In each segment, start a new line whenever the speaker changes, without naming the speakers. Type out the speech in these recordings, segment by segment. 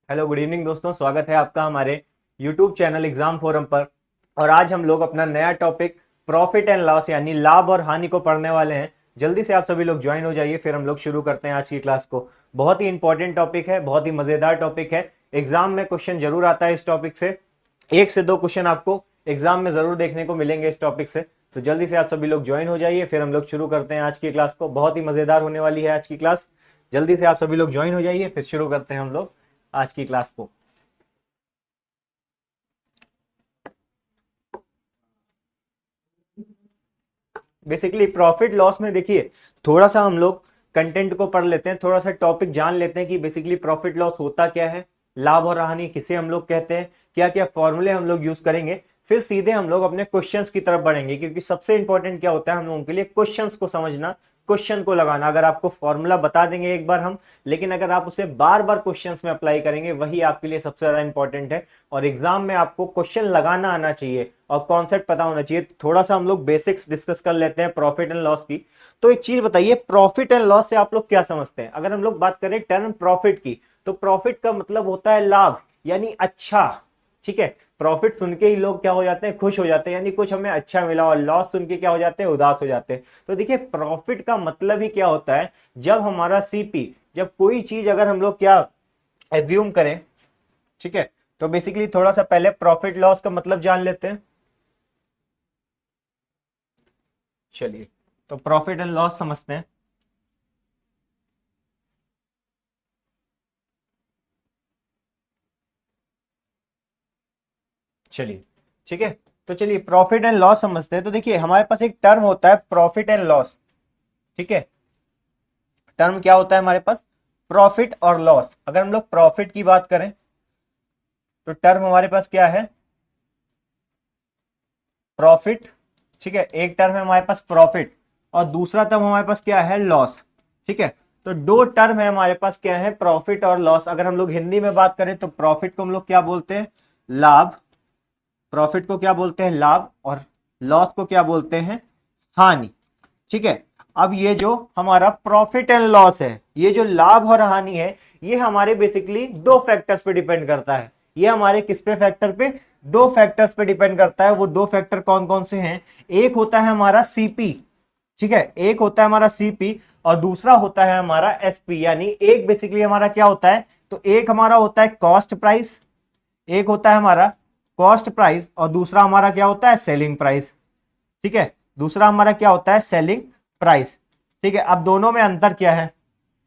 Hello good evening दोस्तों, स्वागत है आपका हमारे यूट्यूब चैनल एग्जाम फोरम पर। और आज हम लोग अपना नया टॉपिक प्रॉफिट एंड लॉस यानी लाभ और हानि को पढ़ने वाले हैं। जल्दी से आप सभी लोग ज्वाइन हो जाइए, फिर हम लोग शुरू करते हैं आज की क्लास को। बहुत ही इंपॉर्टेंट टॉपिक है, बहुत ही मजेदार टॉपिक है। एग्जाम में क्वेश्चन जरूर आता है इस टॉपिक से। एक से दो क्वेश्चन आपको एग्जाम में जरूर देखने को मिलेंगे इस टॉपिक से। तो जल्दी से आप सभी लोग ज्वाइन हो जाइए, फिर हम लोग शुरू करते हैं आज की क्लास को। बहुत ही मजेदार होने वाली है आज की क्लास। जल्दी से आप सभी लोग ज्वाइन हो जाइए, फिर शुरू करते हैं हम लोग आज की क्लास को। बेसिकली प्रॉफिट लॉस में देखिए, थोड़ा सा हम लोग कंटेंट को पढ़ लेते हैं, थोड़ा सा टॉपिक जान लेते हैं कि बेसिकली प्रॉफिट लॉस होता क्या है, लाभ और हानि किसे हम लोग कहते हैं, क्या क्या फॉर्मूले हम लोग यूज करेंगे। फिर सीधे हम लोग अपने क्वेश्चंस की तरफ बढ़ेंगे, क्योंकि सबसे इंपॉर्टेंट क्या होता है हम लोगों के लिए, क्वेश्चंस को समझना, क्वेश्चन को लगाना। अगर आपको फॉर्मूला बता देंगे एक बार हम, लेकिन अगर आप उसे बार बार क्वेश्चंस में अप्लाई करेंगे, वही आपके लिए सबसे ज्यादा इंपॉर्टेंट है। और एग्जाम में आपको क्वेश्चन लगाना आना चाहिए और कॉन्सेप्ट पता होना चाहिए। थोड़ा सा हम लोग बेसिक्स डिस्कस कर लेते हैं प्रॉफिट एंड लॉस की। तो एक चीज बताइए, प्रॉफिट एंड लॉस से आप लोग क्या समझते हैं? अगर हम लोग बात करें टर्म प्रॉफिट की, तो प्रॉफिट का मतलब होता है लाभ यानी अच्छा। ठीक है, प्रॉफिट सुन के ही लोग क्या हो जाते हैं, खुश हो जाते हैं, यानी कुछ हमें अच्छा मिला। और लॉस सुन के क्या हो जाते हैं, उदास हो जाते हैं। तो देखिए, प्रॉफिट का मतलब ही क्या होता है, जब हमारा सीपी, जब कोई चीज अगर हम लोग क्या एज्यूम करें, ठीक है। तो बेसिकली थोड़ा सा पहले प्रॉफिट लॉस का मतलब जान लेते हैं। चलिए, तो प्रॉफिट एंड लॉस समझते हैं। चलिए, ठीक है। तो चलिए प्रॉफिट एंड लॉस समझते हैं। तो देखिए, हमारे पास एक टर्म होता है प्रॉफिट एंड लॉस। ठीक है, टर्म क्या होता है हमारे पास, प्रॉफिट और लॉस। अगर हम लोग प्रॉफिट की बात करें, तो टर्म हमारे पास क्या है, प्रॉफिट। ठीक है, एक टर्म है हमारे पास प्रॉफिट, और दूसरा टर्म हमारे पास क्या है, लॉस। ठीक है, तो दो टर्म है हमारे पास, क्या है, प्रॉफिट और लॉस। अगर हम लोग हिंदी में बात करें, तो प्रॉफिट को हम लोग क्या बोलते हैं, लाभ। प्रॉफिट को क्या बोलते हैं, लाभ। और लॉस को क्या बोलते हैं, हानि। ठीक है, अब ये जो हमारा प्रॉफिट एंड लॉस है, ये जो लाभ और हानि है, ये हमारे बेसिकली दो फैक्टर्स पे डिपेंड करता है। ये हमारे किस पे फैक्टर पे, दो फैक्टर्स पे डिपेंड करता है। वो दो फैक्टर कौन कौन से हैं, एक होता है हमारा सीपी। ठीक है, एक होता है हमारा सीपी और दूसरा होता है हमारा एसपी। यानी एक बेसिकली हमारा क्या होता है, तो एक हमारा होता है कॉस्ट प्राइस, एक होता है हमारा कॉस्ट प्राइस, और दूसरा हमारा क्या होता है, सेलिंग प्राइस। ठीक है, दूसरा हमारा क्या होता है, सेलिंग प्राइस। ठीक है, अब दोनों में अंतर क्या है,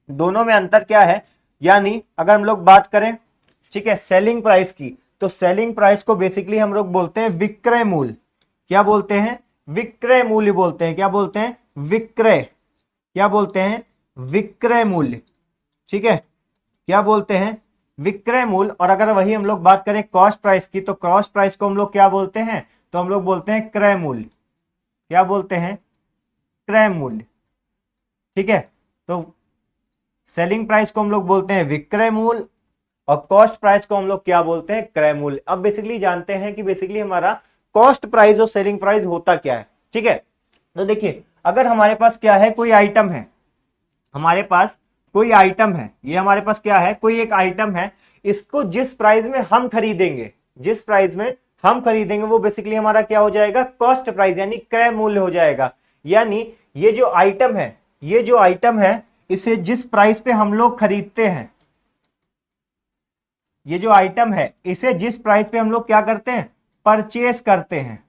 दोनों में अंतर क्या है, यानी अगर हम लोग बात करें, ठीक है, सेलिंग प्राइस की, तो सेलिंग प्राइस को बेसिकली हम लोग बोलते हैं विक्रय मूल्य। क्या बोलते हैं, विक्रय मूल्य बोलते हैं। क्या बोलते हैं, विक्रय। क्या बोलते हैं, विक्रय मूल्य। ठीक है, क्या बोलते हैं, विक्रय मूल्य। और अगर वही हम लोग बात करें कॉस्ट प्राइस की, तो कॉस्ट प्राइस को हम लोग क्या बोलते हैं, तो हम लोग बोलते हैं क्रय मूल्य। क्या बोलते हैं, क्रय मूल्य। ठीक है, तो सेलिंग प्राइस को हम लोग बोलते हैं विक्रय मूल्य, और कॉस्ट प्राइस को हम लोग क्या बोलते हैं, क्रय मूल्य। अब बेसिकली जानते हैं कि बेसिकली हमारा कॉस्ट प्राइस और सेलिंग प्राइस होता क्या है। ठीक है, तो देखिए, अगर हमारे पास क्या है, कोई आइटम है, हमारे पास कोई आइटम है, ये हमारे पास क्या है, कोई एक आइटम है, इसको जिस प्राइस में हम खरीदेंगे, जिस प्राइस में हम खरीदेंगे, वो बेसिकली हमारा क्या हो जाएगा, कॉस्ट प्राइस यानी क्रय मूल्य हो जाएगा। यानी ये जो आइटम है, ये जो आइटम है, इसे जिस प्राइस पे हम लोग खरीदते हैं, ये जो आइटम है, इसे जिस प्राइस पे हम लोग क्या करते हैं, परचेस करते हैं,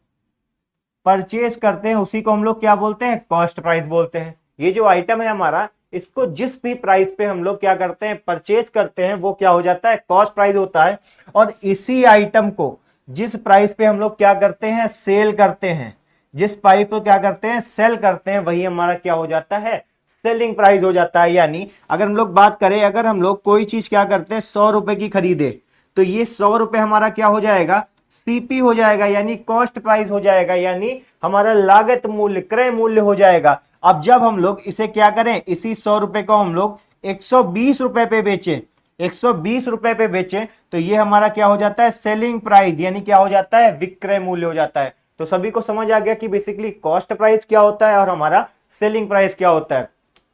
परचेस करते हैं, उसी को हम लोग क्या बोलते हैं, कॉस्ट प्राइस बोलते हैं। ये जो आइटम है हमारा, इसको जिस भी प्राइस पे हम लोग क्या करते हैं, परचेस करते हैं, वो क्या हो जाता है, कॉस्ट प्राइस होता है। और इसी आइटम को जिस प्राइस पे हम लोग क्या करते हैं, सेल करते हैं, जिस प्राइस पे क्या करते हैं, सेल करते हैं, वही हमारा क्या हो जाता है, सेलिंग प्राइस हो जाता है। यानी अगर हम लोग बात करें, अगर हम लोग कोई चीज क्या करते हैं, 100 रुपए की खरीदे, तो ये 100 रुपए हमारा क्या हो जाएगा, सीपी हो जाएगा, यानी कॉस्ट प्राइस हो जाएगा, यानी हमारा लागत मूल्य, क्रय मूल्य हो जाएगा। अब जब हम लोग इसे क्या करें, इसी 100 रुपए को हम लोग 120 रुपए पे बेचें, 120 रुपए पे बेचें, तो ये हमारा क्या हो जाता है, सेलिंग प्राइस, यानी क्या हो जाता है, विक्रय मूल्य हो जाता है। तो सभी को समझ आ गया कि बेसिकली कॉस्ट प्राइस क्या होता है और हमारा सेलिंग प्राइस क्या होता है।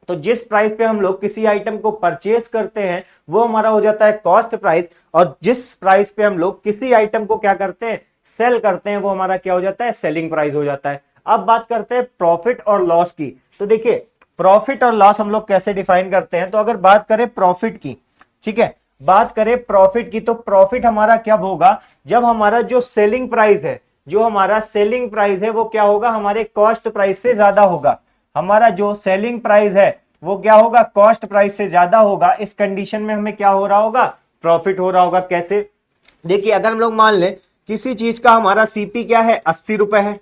तो जिस प्राइस पे हम लोग किसी आइटम को परचेज करते हैं वो हमारा हो जाता है कॉस्ट प्राइस, और जिस प्राइस पे हम लोग किसी आइटम को क्या करते हैं, सेल करते हैं, वो हमारा क्या हो जाता है, सेलिंग प्राइस हो जाता है। अब बात करते हैं प्रॉफिट और लॉस की। तो देखिए प्रॉफिट और लॉस हम लोग कैसे डिफाइन करते हैं। तो अगर बात करें प्रॉफिट की, ठीक है, बात करें प्रॉफिट की, तो प्रॉफिट हमारा कब होगा, जब हमारा जो सेलिंग प्राइस है, जो हमारा सेलिंग प्राइस है वो क्या होगा, हमारे कॉस्ट प्राइस से ज्यादा होगा। हमारा जो सेलिंग प्राइस है वो क्या होगा, कॉस्ट प्राइस से ज्यादा होगा। इस कंडीशन में हमें क्या हो रहा होगा, प्रॉफिट हो रहा होगा। कैसे, देखिए अगर हम लोग मान लें किसी चीज का हमारा सीपी क्या है, 80 रुपए है,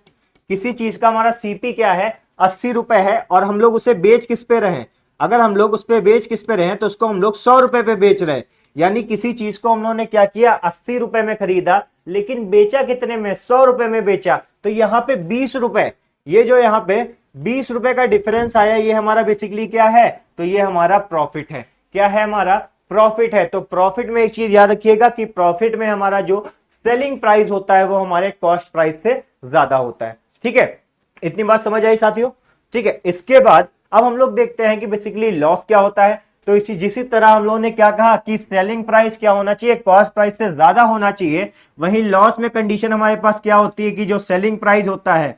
किसी चीज का हमारा सीपी क्या है, 80 रुपए है, और हम लोग उसे बेच किस पे रहे, अगर हम लोग उस पे बेच किस पे रहे तो उसको हम लोग 100 रुपए पे बेच रहे हैं। यानी किसी चीज को हम लोगों ने क्या किया, 80 रुपए में खरीदा, लेकिन बेचा कितने में, 100 रुपए में बेचा। तो यहाँ पे 20 रुपए, ये जो यहाँ पे 20 रुपए का डिफरेंस आया, ये हमारा बेसिकली क्या है, तो ये हमारा प्रॉफिट है। क्या है, हमारा प्रॉफिट है। तो प्रॉफिट में एक चीज याद रखिएगा कि प्रॉफिट में हमारा जो सेलिंग प्राइस होता है वो हमारे कॉस्ट प्राइस से ज्यादा होता है। ठीक है, इतनी बात समझ आई साथियों। ठीक है, इसके बाद अब हम लोग देखते हैं कि बेसिकली लॉस क्या होता है। तो इसी जिसी तरह हम लोगों ने क्या कहा कि सेलिंग प्राइस क्या होना चाहिए, कॉस्ट प्राइस से ज्यादा होना चाहिए, वहीं लॉस में कंडीशन हमारे पास क्या होती है कि जो सेलिंग प्राइस होता है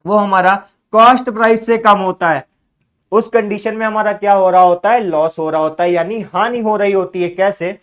वो हमारा कॉस्ट प्राइस से कम होता है। उस कंडीशन में हमारा क्या हो रहा होता है, लॉस हो रहा होता है, यानी हानि हो रही होती है। कैसे,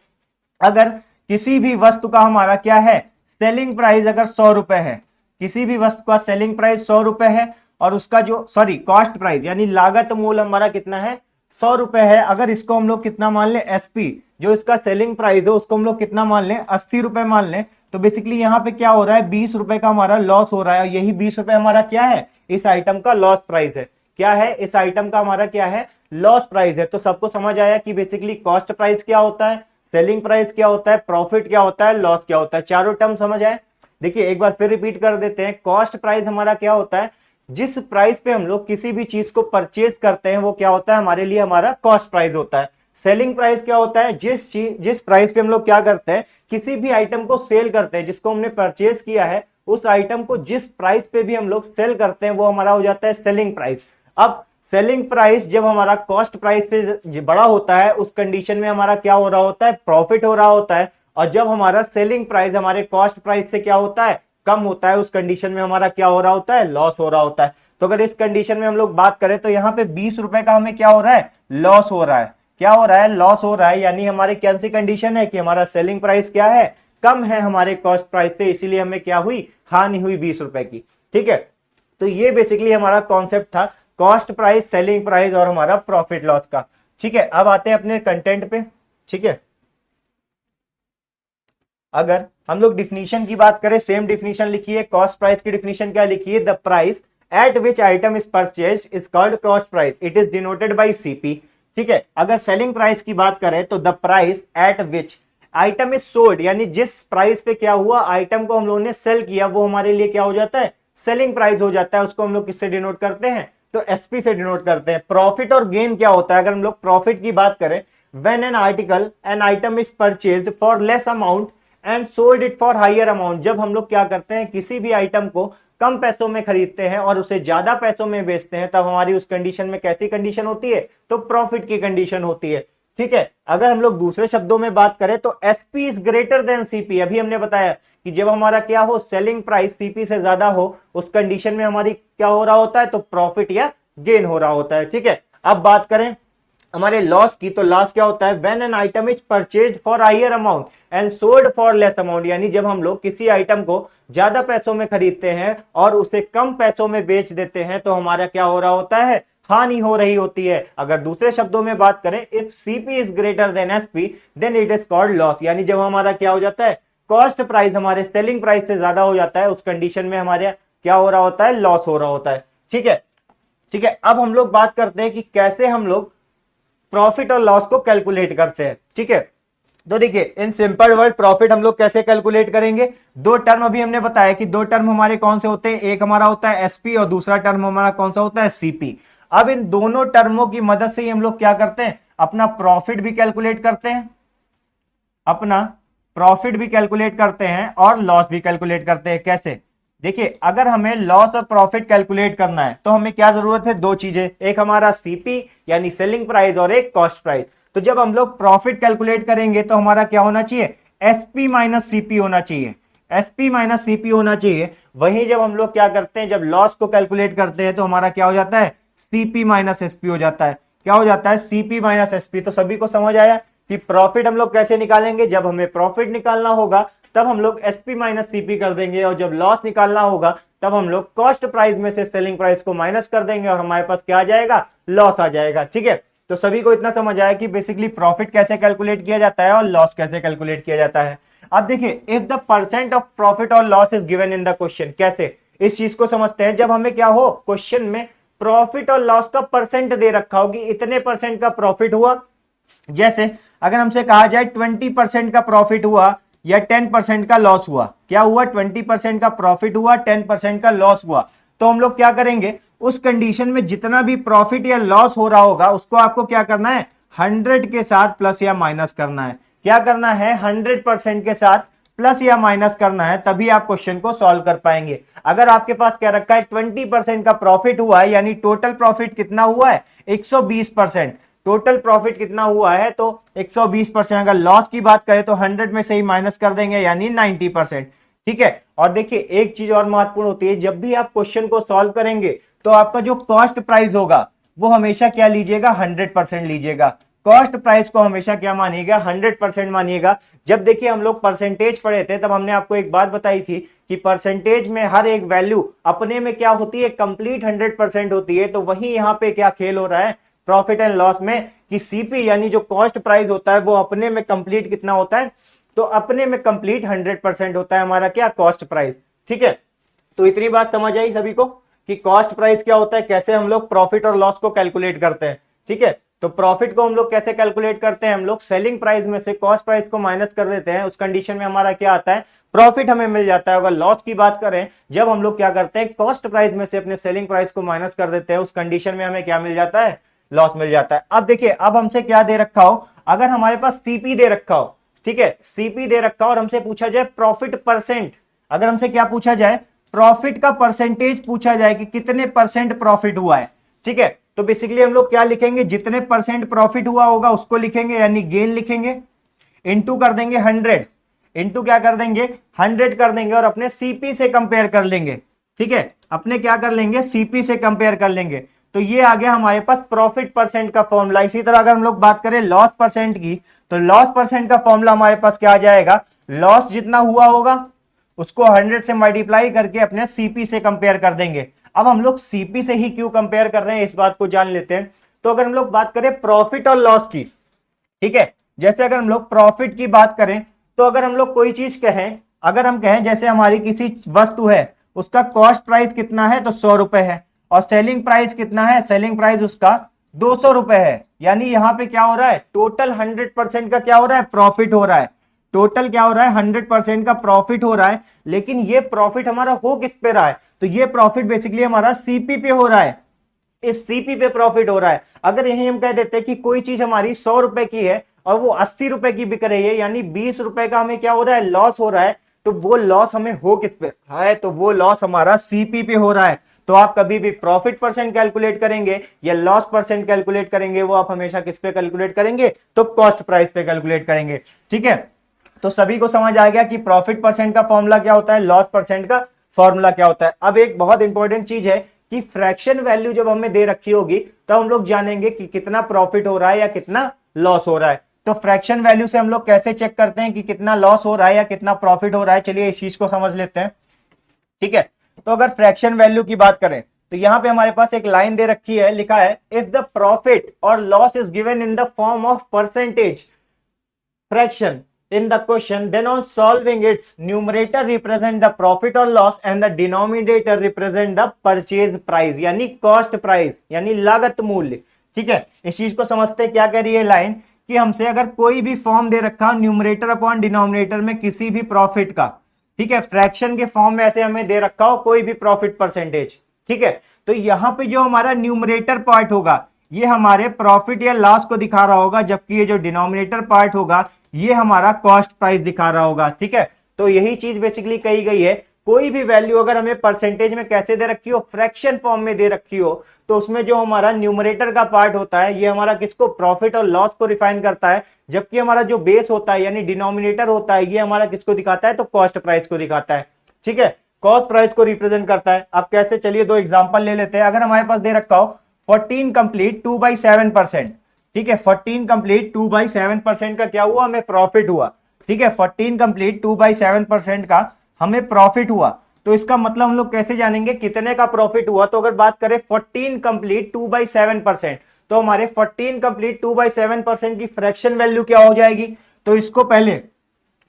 अगर किसी भी वस्तु का हमारा क्या है, सेलिंग प्राइस अगर 100 रुपए है, किसी भी वस्तु का सेलिंग प्राइस 100 रुपए है, और उसका जो कॉस्ट प्राइस यानी लागत मूल हमारा कितना है, 100 रुपए है। अगर इसको हम लोग कितना मान लें, एसपी जो इसका सेलिंग प्राइस है उसको हम लोग कितना मान लें, 80 रुपए मान लें। तो बेसिकली यहाँ पे क्या हो रहा है, 20 रुपए का हमारा लॉस हो रहा है, और यही 20 रुपए हमारा क्या है, इस आइटम का लॉस प्राइस है। क्या है, इस आइटम का हमारा क्या है, लॉस प्राइस है। तो सबको समझ आया कि बेसिकली कॉस्ट प्राइस क्या होता है, सेलिंग प्राइस क्या होता है, प्रॉफिट क्या होता है, लॉस क्या होता है, चारों टर्म समझ आए। देखिए एक बार फिर रिपीट कर देते हैं। कॉस्ट प्राइस हमारा क्या होता है, जिस प्राइस पे हम लोग किसी भी चीज को परचेज करते हैं वो क्या होता है, हमारे लिए हमारा कॉस्ट प्राइस होता है। सेलिंग प्राइस क्या होता है, जिस प्राइस पे हम लोग क्या करते हैं, किसी भी आइटम को सेल करते हैं, जिसको हमने परचेज किया है उस आइटम को जिस प्राइस पे भी हम लोग सेल करते हैं वो हमारा हो जाता है सेलिंग प्राइस। अब सेलिंग प्राइस जब हमारा कॉस्ट प्राइस से बड़ा होता है उस कंडीशन में हमारा क्या हो रहा होता है, प्रॉफिट हो रहा होता है। और जब हमारा सेलिंग प्राइस हमारे कॉस्ट प्राइस से क्या होता है, कम होता है, उस कंडीशन में हमारा क्या हो रहा होता है, लॉस हो रहा होता है। तो अगर इस कंडीशन में हम लोग बात करें तो यहाँ पे 20 रुपए का हमें क्या हो रहा है, लॉस हो रहा है। क्या हो रहा है, लॉस हो रहा है। यानी हमारे कौन सी कंडीशन है कि हमारा सेलिंग प्राइस क्या है, कम है हमारे कॉस्ट प्राइस से, इसीलिए हमें क्या हुई, हानि हुई 20 रुपए की। ठीक है, तो ये बेसिकली हमारा कॉन्सेप्ट था कॉस्ट प्राइस, सेलिंग प्राइस और हमारा प्रॉफिट लॉस का। ठीक है, अब आते हैं अपने कंटेंट पे। ठीक है, अगर हम लोग डिफिनीशन की बात करें, सेम डिफिनीशन लिखिए। कॉस्ट प्राइस की डिफिनीशन क्या लिखिए, the price at which item is purchase is called cost price, it is denoted by CP. ठीक है, अगर सेलिंग प्राइस की बात करें तो the price at which item is sold, यानी जिस प्राइस पे क्या हुआ, आइटम को हम लोगों ने सेल किया, वो हमारे लिए क्या हो जाता है, सेलिंग प्राइस हो जाता है। उसको हम लोग किससे डिनोट करते हैं, तो एसपी से डिनोट करते हैं। प्रॉफिट और गेन क्या होता है, अगर हम लोग प्रॉफिट की बात करें, when an item is purchased for less amount and sold it for higher amount, जब हम लोग क्या करते हैं, किसी भी आइटम को कम पैसों में खरीदते हैं और उसे ज्यादा पैसों में बेचते हैं, तब हमारी उस कंडीशन में कैसी कंडीशन होती है, तो प्रॉफिट की कंडीशन होती है। ठीक है, अगर हम लोग दूसरे शब्दों में बात करें तो SP is greater then CP. अभी हमने बताया कि जब हमारा क्या हो, सेलिंग प्राइस सीपी से ज्यादा हो, उस कंडीशन में हमारी क्या हो रहा होता है, तो प्रॉफिट या गेन हो रहा होता है। ठीक है, अब बात करें हमारे लॉस की, तो लॉस क्या होता है, when an item is purchased for higher amount and sold for less amount, यानी जब हम लोग किसी आइटम को ज्यादा पैसों में खरीदते हैं और उसे कम पैसों में बेच देते हैं, तो हमारा क्या हो रहा होता है, हानि हो रही होती है। अगर दूसरे शब्दों में बात करें, if CP is greater than SP then it is called loss, यानी जब हमारा क्या हो जाता है, कॉस्ट प्राइस हमारे सेलिंग प्राइस से ज्यादा हो जाता है, उस कंडीशन में हमारे क्या हो रहा होता है, लॉस हो रहा होता है। ठीक है, ठीक है, अब हम लोग बात करते हैं कि कैसे हम लोग प्रॉफिट और लॉस को कैलकुलेट करते हैं। ठीक है, तो देखिए इन सिंपल वर्ड प्रॉफिट हम लोग कैसे कैलकुलेट करेंगे, दो टर्म अभी हमने बताया कि दो टर्म हमारे कौन से होते हैं, एक हमारा होता है एसपी और दूसरा टर्म हमारा कौन सा होता है, सीपी। अब इन दोनों टर्मों की मदद से ही हम लोग क्या करते हैं, अपना प्रॉफिट भी कैलकुलेट करते हैं, अपना प्रॉफिट भी कैलकुलेट करते हैं और लॉस भी कैलकुलेट करते हैं। कैसे, देखिए अगर हमें लॉस और प्रॉफिट कैलकुलेट करना है तो हमें क्या जरूरत है, दो चीजें, एक हमारा सीपी यानी सेलिंग प्राइस और एक कॉस्ट प्राइस। तो जब हम लोग प्रॉफिट कैलकुलेट करेंगे तो हमारा क्या होना चाहिए, एसपी माइनस सीपी होना चाहिए, एसपी माइनस सीपी होना चाहिए। वहीं जब हम लोग क्या करते हैं, जब लॉस को कैलकुलेट करते हैं तो हमारा क्या हो जाता है, सीपी माइनस एसपी हो जाता है। क्या हो जाता है, सीपी माइनस एसपी। तो सभी को समझ आया कि प्रॉफिट हम लोग कैसे निकालेंगे, जब हमें प्रॉफिट निकालना होगा तब हम लोग एसपी माइनस सीपी कर देंगे, और जब लॉस निकालना होगा तब हम लोग कॉस्ट प्राइस में से सेलिंग प्राइस को माइनस कर देंगे और हमारे पास क्या आ जाएगा, लॉस आ जाएगा। ठीक है, तो सभी को इतना समझ आया कि बेसिकली प्रॉफिट कैसे कैलकुलेट किया जाता है और लॉस कैसे कैलकुलेट किया जाता है। अब देखिए, if the percent of profit और loss is given in the question, कैसे इस चीज को समझते हैं। जब हमें क्या हो, क्वेश्चन में प्रॉफिट और लॉस का परसेंट दे रखा हो कि इतने परसेंट का प्रॉफिट हुआ, जैसे अगर हमसे कहा जाए 20% का प्रॉफिट हुआ या 10% का लॉस हुआ, क्या हुआ, 20% का प्रॉफिट हुआ, 10% का लॉस हुआ, तो हम लोग क्या करेंगे, उस कंडीशन में जितना भी प्रॉफिट या लॉस हो रहा होगा उसको आपको क्या करना है, 100 के साथ प्लस या माइनस करना है। क्या करना है, 100% के साथ प्लस या माइनस करना है, तभी आप क्वेश्चन को सॉल्व कर पाएंगे। अगर आपके पास क्या रखा है, 20% का प्रॉफिट हुआ है, यानी टोटल प्रॉफिट कितना हुआ है, 120%। टोटल प्रॉफिट कितना हुआ है, तो 120%। अगर लॉस की बात करें तो 100 में से ही माइनस कर देंगे, यानी 90%। ठीक है, और देखिए एक चीज और महत्वपूर्ण होती है, जब भी आप क्वेश्चन को सॉल्व करेंगे तो आपका जो कॉस्ट प्राइस होगा वो हमेशा क्या लीजिएगा, 100% लीजिएगा। कॉस्ट प्राइस को हमेशा क्या मानिएगा, 100% मानिएगा। जब देखिए हम लोग परसेंटेज पढ़े थे तब हमने आपको एक बात बताई थी कि परसेंटेज में हर एक वैल्यू अपने में क्या होती है, कंप्लीट 100% होती है। तो वही यहाँ पे क्या खेल हो रहा है प्रॉफिट एंड लॉस में, कि सीपी यानी जो कॉस्ट प्राइस होता है वो अपने में कंप्लीट कितना होता है, तो अपने में कंप्लीट 100% होता है हमारा क्या, कॉस्ट प्राइस। ठीक है, तो इतनी बात समझ आई सभी को कि कॉस्ट प्राइस क्या होता है, कैसे हम लोग प्रॉफिट और लॉस को कैलकुलेट करते हैं। ठीक है, तो प्रॉफिट को हम लोग कैसे कैलकुलेट करते हैं, हम लोग सेलिंग प्राइस में से कॉस्ट प्राइस को माइनस कर देते हैं, उस कंडीशन में हमारा क्या आता है, प्रॉफिट हमें मिल जाता है। अगर लॉस की बात करें, जब हम लोग क्या करते हैं, कॉस्ट प्राइस में से अपने सेलिंग प्राइस को माइनस कर देते हैं, उस कंडीशन में हमें क्या मिल जाता है, लॉस मिल जाता है। अब देखिए, अब हमसे क्या दे रखा हो, अगर हमारे पास सीपी दे रखा हो, ठीक है, सीपी दे रखा हो और हमसे पूछा जाए प्रॉफिट परसेंट, अगर हमसे क्या पूछा जाए, प्रॉफिट का परसेंटेज पूछा जाए कि कितने परसेंट प्रॉफिट हुआ है। ठीक है, तो बेसिकली हम लोग क्या लिखेंगे, जितने परसेंट प्रॉफिट हुआ होगा उसको लिखेंगे, यानी गेन लिखेंगे, इंटू कर देंगे 100, इंटू क्या कर देंगे, 100 कर देंगे और अपने सीपी से कंपेयर कर लेंगे। ठीक है, अपने क्या कर लेंगे, सीपी से कंपेयर कर लेंगे। तो ये आ गया हमारे पास प्रॉफिट परसेंट का फॉर्मूला। इसी तरह अगर हम लोग बात करें लॉस परसेंट की, तो लॉस परसेंट का फॉर्मूला हमारे पास क्या आ जाएगा, लॉस जितना हुआ होगा उसको 100 से मल्टीप्लाई करके अपने सीपी से कंपेयर कर देंगे। अब हम लोग सीपी से ही क्यों कंपेयर कर रहे हैं, इस बात को जान लेते हैं। तो अगर हम लोग बात करें प्रॉफिट और लॉस की, ठीक है, जैसे अगर हम लोग प्रॉफिट की बात करें, तो अगर हम लोग कोई चीज कहें, अगर हम कहें जैसे हमारी किसी वस्तु है, उसका कॉस्ट प्राइस कितना है, तो 100 रुपए है, और सेलिंग प्राइस कितना है, सेलिंग प्राइस उसका 200 रुपए है, यानी यहां पे क्या हो रहा है, टोटल 100% का क्या हो रहा है, प्रॉफिट हो रहा है। टोटल क्या हो रहा है, 100% का प्रॉफिट हो रहा है। लेकिन ये प्रॉफिट हमारा हो किस पे रहा है, तो ये प्रॉफिट बेसिकली हमारा सीपी पे हो रहा है, इस सीपी पे प्रॉफिट हो रहा है। अगर यही हम कह देते हैं कि कोई चीज हमारी 100 रुपए की है और वो 80 रुपए की बिक रही है, यानी 20 रुपए का हमें क्या हो रहा है, लॉस हो रहा है, तो वो लॉस हमें हो किस पे है, तो वो लॉस हमारा सीपी पे हो रहा है। तो आप कभी भी प्रॉफिट परसेंट कैलकुलेट करेंगे या लॉस परसेंट कैलकुलेट करेंगे, वो आप हमेशा किस पे कैलकुलेट करेंगे, तो कॉस्ट प्राइस पे कैलकुलेट करेंगे। ठीक है, तो सभी को समझ आ गया कि प्रॉफिट परसेंट का फॉर्मूला क्या होता है, लॉस परसेंट का फॉर्मूला क्या होता है। अब एक बहुत इंपॉर्टेंट चीज है कि फ्रैक्शन वैल्यू जब हमें दे रखी होगी तो हम लोग जानेंगे कि कितना प्रॉफिट हो रहा है या कितना लॉस हो रहा है। तो फ्रैक्शन वैल्यू से हम लोग कैसे चेक करते हैं कि कितना लॉस हो रहा है या कितना प्रॉफिट हो रहा है, चलिए इस चीज को समझ लेते हैं। ठीक है, तो अगर फ्रैक्शन वैल्यू की बात करें तो यहां पे हमारे पास एक लाइन दे रखी है, लिखा है इफ द प्रॉफिट और loss is given in the form of percentage fraction in the question, then on solving its numerator represent the profit or loss and the denominator represent the purchase price यानी cost price यानी लागत मूल्य। ठीक है, इस चीज को समझते क्या कह रही है लाइन, कि हमसे अगर कोई भी फॉर्म दे रखा हो न्यूमरेटर अपॉन डिनोमिनेटर में किसी भी प्रॉफिट का, ठीक है, फ्रैक्शन के फॉर्म में ऐसे हमें दे रखा हो कोई भी प्रॉफिट परसेंटेज, ठीक है, तो यहां पे जो हमारा न्यूमरेटर पार्ट होगा ये हमारे प्रॉफिट या लॉस को दिखा रहा होगा, जबकि ये जो डिनोमिनेटर पार्ट होगा ये हमारा कॉस्ट प्राइस दिखा रहा होगा। ठीक है, तो यही चीज बेसिकली कही गई है कोई भी वैल्यू अगर हमें परसेंटेज में कैसे दे रखी हो, फ्रैक्शन फॉर्म में दे रखी हो, तो उसमें जो हमारा न्यूमरेटर का पार्ट होता है ये हमारा किसको, प्रॉफिट और लॉस को रिफाइन करता है, जबकि हमारा जो बेस होता है यानी डिनोमिनेटर होता है ये हमारा किसको दिखाता है, तो कॉस्ट प्राइस को दिखाता है। ठीक है, कॉस्ट प्राइस को रिप्रेजेंट करता है। अब कैसे, चलिए दो एग्जांपल ले लेते हैं। अगर हमारे पास दे रखा हो 14 कंप्लीट 2/7%, ठीक है, 14 कंप्लीट 2/7% का क्या हुआ, हमें प्रॉफिट हुआ। ठीक है, 14 कंप्लीट 2/7% का हमें प्रॉफिट हुआ। तो इसका मतलब हम लोग कैसे जानेंगे कितने का प्रॉफिट हुआ, तो अगर बात करें 14 कंप्लीट 2/7%, तो हमारे 14 कंप्लीट 2/7% की फ्रैक्शन वैल्यू क्या हो जाएगी। तो इसको पहले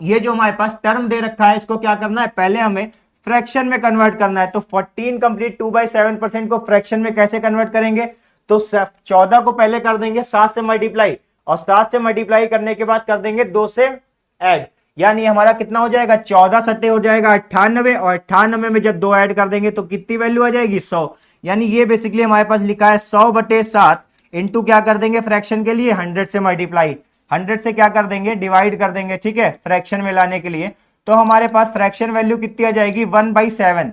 ये जो हमारे पास टर्म दे रखा है इसको क्या करना है, पहले हमें फ्रैक्शन में कन्वर्ट करना है। तो 14 कंप्लीट 2/7% को फ्रैक्शन में कैसे कन्वर्ट करेंगे, तो 14 को पहले कर देंगे 7 से मल्टीप्लाई, और 7 से मल्टीप्लाई करने के बाद कर देंगे 2 से ऐड, यानी हमारा कितना हो जाएगा, 14 सट्टे हो जाएगा 98, और 98 में जब 2 ऐड कर देंगे तो कितनी वैल्यू आ जाएगी, 100। यानी ये बेसिकली हमारे पास लिखा है 100/7 इंटू क्या कर देंगे फ्रैक्शन के लिए 100 से मल्टीप्लाई, 100 से क्या कर देंगे, डिवाइड कर देंगे। ठीक है, फ्रैक्शन में लाने के लिए तो हमारे पास फ्रैक्शन वैल्यू कितनी आ जाएगी, 1/7।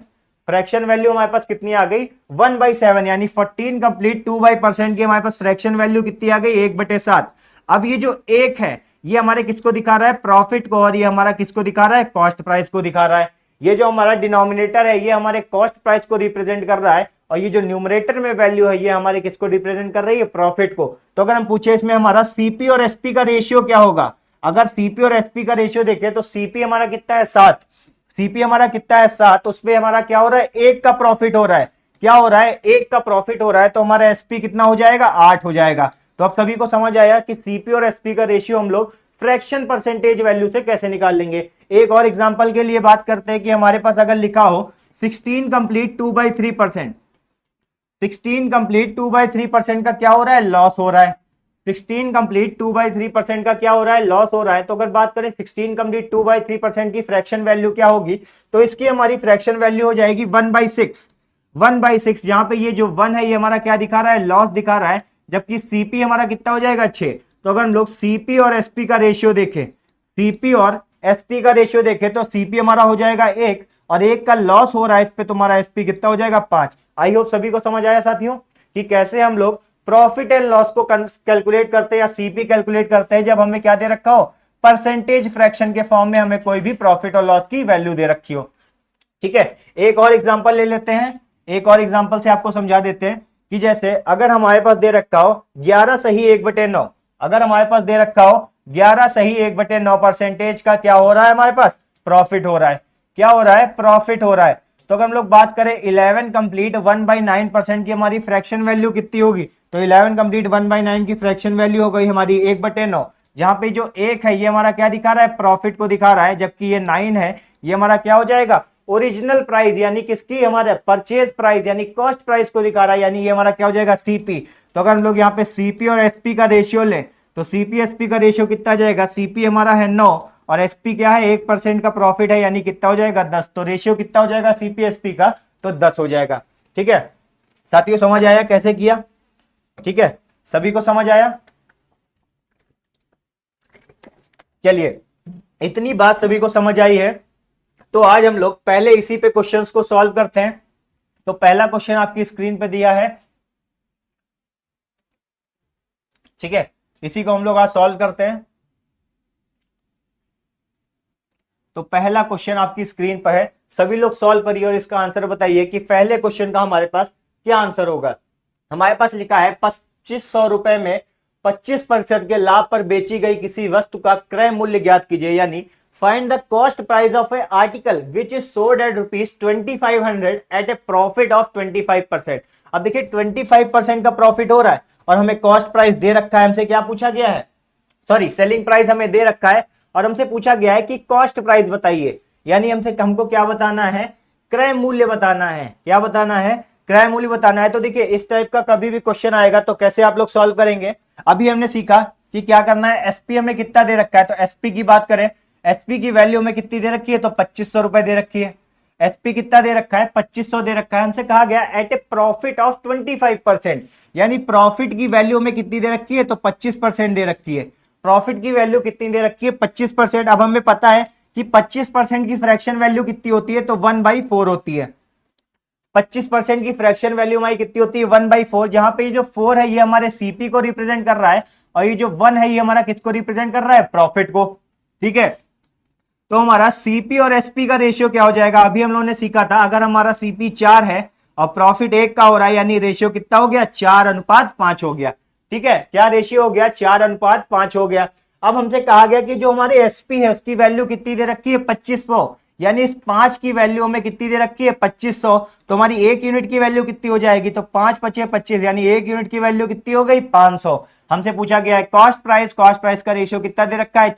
फ्रैक्शन वैल्यू हमारे पास कितनी आ गई, 1/7, यानी 14 कंप्लीट 2% की हमारे पास फ्रैक्शन वैल्यू कितनी आ गई, 1/7। अब ये जो एक है ये हमारे किसको दिखा रहा है, प्रॉफिट को, और ये हमारा किसको दिखा रहा है, कॉस्ट प्राइस को दिखा रहा है। ये जो हमारा डिनोमिनेटर है ये हमारे कॉस्ट प्राइस को रिप्रेजेंट कर रहा है, और ये जो न्यूमरेटर में वैल्यू है ये हमारे किसको रिप्रेजेंट कर रही है, प्रॉफिट को। तो अगर हम पूछे इसमें हमारा सीपी और एसपी का रेशियो क्या होगा, अगर सीपी और एसपी का रेशियो देखें तो सीपी हमारा कितना है, 7, सीपी हमारा कितना है, 7, उसमें हमारा क्या हो रहा है, 1 का प्रॉफिट हो रहा है, क्या हो रहा है, 1 का प्रॉफिट हो रहा है, तो हमारा एसपी कितना हो जाएगा, 8 हो जाएगा। तो अब सभी को समझ आया कि सीपी और एसपी का रेशियो हम लोग फ्रैक्शन परसेंटेज वैल्यू से कैसे निकाल लेंगे। एक और एग्जांपल के लिए बात करते हैं कि हमारे पास अगर लिखा हो 16 कंप्लीट 2/3%, 16 कंप्लीट 2/3% का क्या हो रहा है, लॉस हो रहा है। 16 कंप्लीट 2/3% का क्या हो रहा है, लॉस हो रहा है। तो अगर बात करें 16 कंप्लीट 2/3% की फ्रैक्शन वैल्यू क्या होगी, तो इसकी हमारी फ्रैक्शन वैल्यू हो जाएगी 1/6, 1/6। जहां पे ये जो 1 है ये हमारा क्या दिखा रहा है, लॉस दिखा रहा है, जबकि सीपी हमारा कितना हो जाएगा, 6। तो अगर हम लोग सीपी और एसपी का रेशियो देखें, सीपी और एसपी का रेशियो देखें तो सीपी हमारा हो जाएगा 1, और 1 का लॉस हो रहा है इस पे, तुम्हारा एसपी कितना हो जाएगा, 5। आई होप सभी को समझ आया साथियों कि कैसे हम लोग प्रॉफिट एंड लॉस को कैलकुलेट करते हैं या सीपी कैलकुलेट करते हैं जब हमें क्या दे रखा हो, परसेंटेज फ्रैक्शन के फॉर्म में हमें कोई भी प्रॉफिट और लॉस की वैल्यू दे रखी हो। ठीक है, एक और एग्जांपल ले लेते हैं, एक और एग्जांपल से आपको समझा देते हैं कि जैसे अगर हमारे पास दे रखा हो 11 सही 1/9, अगर हमारे पास दे रखा हो 11 सही 1/9 परसेंटेज का क्या हो रहा है, हमारे पास प्रॉफिट हो रहा है, क्या हो रहा है, प्रॉफिट हो रहा है। तो अगर हम लोग बात करें 11 कंप्लीट 1/9% की हमारी फ्रैक्शन वैल्यू कितनी होगी, तो 11 कंप्लीट 1/9 की फ्रैक्शन वैल्यू हो गई हमारी 1/9, जहां पे जो 1 है ये हमारा क्या दिखा रहा है, प्रॉफिट को दिखा रहा है, जबकि ये 9 है ये हमारा क्या हो जाएगा, ओरिजिनल प्राइस यानी किसकी, हमारे परचेज प्राइस यानी कॉस्ट प्राइस को दिखा रहा है, यानी ये हमारा क्या हो जाएगा, सीपी। तो अगर हम लोग यहाँ पे सीपी और एसपी का रेशियो लें तो सीपी एसपी का रेशियो कितना जाएगा, सीपी हमारा है 9 और एसपी क्या है, 1% का प्रॉफिट है, यानी कितना हो जाएगा, 10। तो रेशियो कितना हो जाएगा सीपी एसपी का, तो 10 हो जाएगा। ठीक है साथियों, समझ आया कैसे किया, ठीक है, सभी को समझ आया। चलिए इतनी बात सभी को समझ आई है, तो आज हम लोग पहले इसी पे क्वेश्चंस को सॉल्व करते हैं। तो पहला क्वेश्चन आपकी स्क्रीन पे दिया है, ठीक है, इसी को हम लोग आज सॉल्व करते हैं। तो पहला क्वेश्चन आपकी स्क्रीन पर है, सभी लोग सॉल्व करिए और इसका आंसर बताइए कि पहले क्वेश्चन का हमारे पास क्या आंसर होगा। हमारे पास लिखा है 2500 रुपए में 25% के लाभ पर बेची गई किसी वस्तु का क्रय मूल्य ज्ञात कीजिए, यानी find the cost price of a article which is sold at ₹2500 at a profit of 25%। अब देखिए 25% का प्रॉफिट हो रहा है और हमें कॉस्ट प्राइस दे रखा है, हमसे क्या पूछा गया है, सॉरी सेलिंग प्राइस हमें दे रखा है और हमसे पूछा गया है कि कॉस्ट प्राइस बताइए, यानी हमको क्या बताना है, क्रय मूल्य बताना है। क्या बताना है, क्रय मूल्य बताना है। तो देखिए इस टाइप का कभी भी क्वेश्चन आएगा तो कैसे आप लोग सॉल्व करेंगे, अभी हमने सीखा कि क्या करना है, एसपी हमें कितना दे रखा है, तो एसपी की बात करें, एसपी की वैल्यू हमें कितनी दे रखी है, तो 2500 रुपए दे रखी है। एसपी कितना दे रखा है, 2500 दे रखा है। हमसे कहा गया एट ए प्रॉफिट ऑफ 25%, यानी प्रॉफिट की वैल्यू हमें कितनी दे रखी है, तो 25% दे रखी है। प्रॉफिट की वैल्यू कितनी दे रखी है, 25%। अब हमें पता है कि 25% की फ्रैक्शन वैल्यू कितनी होती है, तो 1/4 होती है। 25% की फ्रैक्शन वैल्यू हमारी कितनी होती है, 1/4। जहां पे ये जो 4 है ये हमारे सीपी को रिप्रेजेंट कर रहा है, और ये जो 1 है ये हमारा किसको रिप्रेजेंट कर रहा है, प्रॉफिट को। ठीक है, तो हमारा सीपी और एसपी का रेशियो क्या हो जाएगा, अभी हम लोगों ने सीखा था, अगर हमारा सीपी 4 है और प्रॉफिट 1 का हो रहा है, यानी रेशियो कितना हो गया, 4:5 हो गया। ठीक है, क्या रेशियो हो गया, 4:5 हो गया। अब हमसे कहा गया कि जो हमारे एसपी है उसकी वैल्यू कितनी दे रखी है, 2500, यानी इस 5 की वैल्यू हमें कितनी दे रखी है, 2500। तो हमारी 1 यूनिट की वैल्यू कितनी हो जाएगी, तो 5×5=25, यानी 1 यूनिट की वैल्यू कितनी हो गई, 500। हमसे पूछा गया है कॉस्ट प्राइस का रेशियो कितना दे रखा है,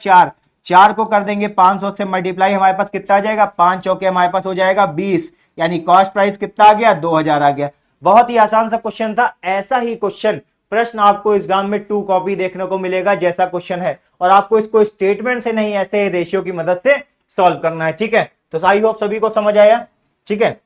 4 को कर देंगे 500 से मल्टीप्लाई, हमारे पास कितना आ जाएगा, 5 चौके हमारे पास हो जाएगा 20, यानी कॉस्ट प्राइस कितना आ गया, 2000 आ गया। बहुत ही आसान सा क्वेश्चन था। ऐसा ही क्वेश्चन प्रश्न आपको एग्जाम में 2 कॉपी देखने को मिलेगा जैसा क्वेश्चन है, और आपको इसको स्टेटमेंट से नहीं, ऐसे रेशियो की मदद से सॉल्व करना है। ठीक है, तो आई होप सभी को समझ आया। ठीक है,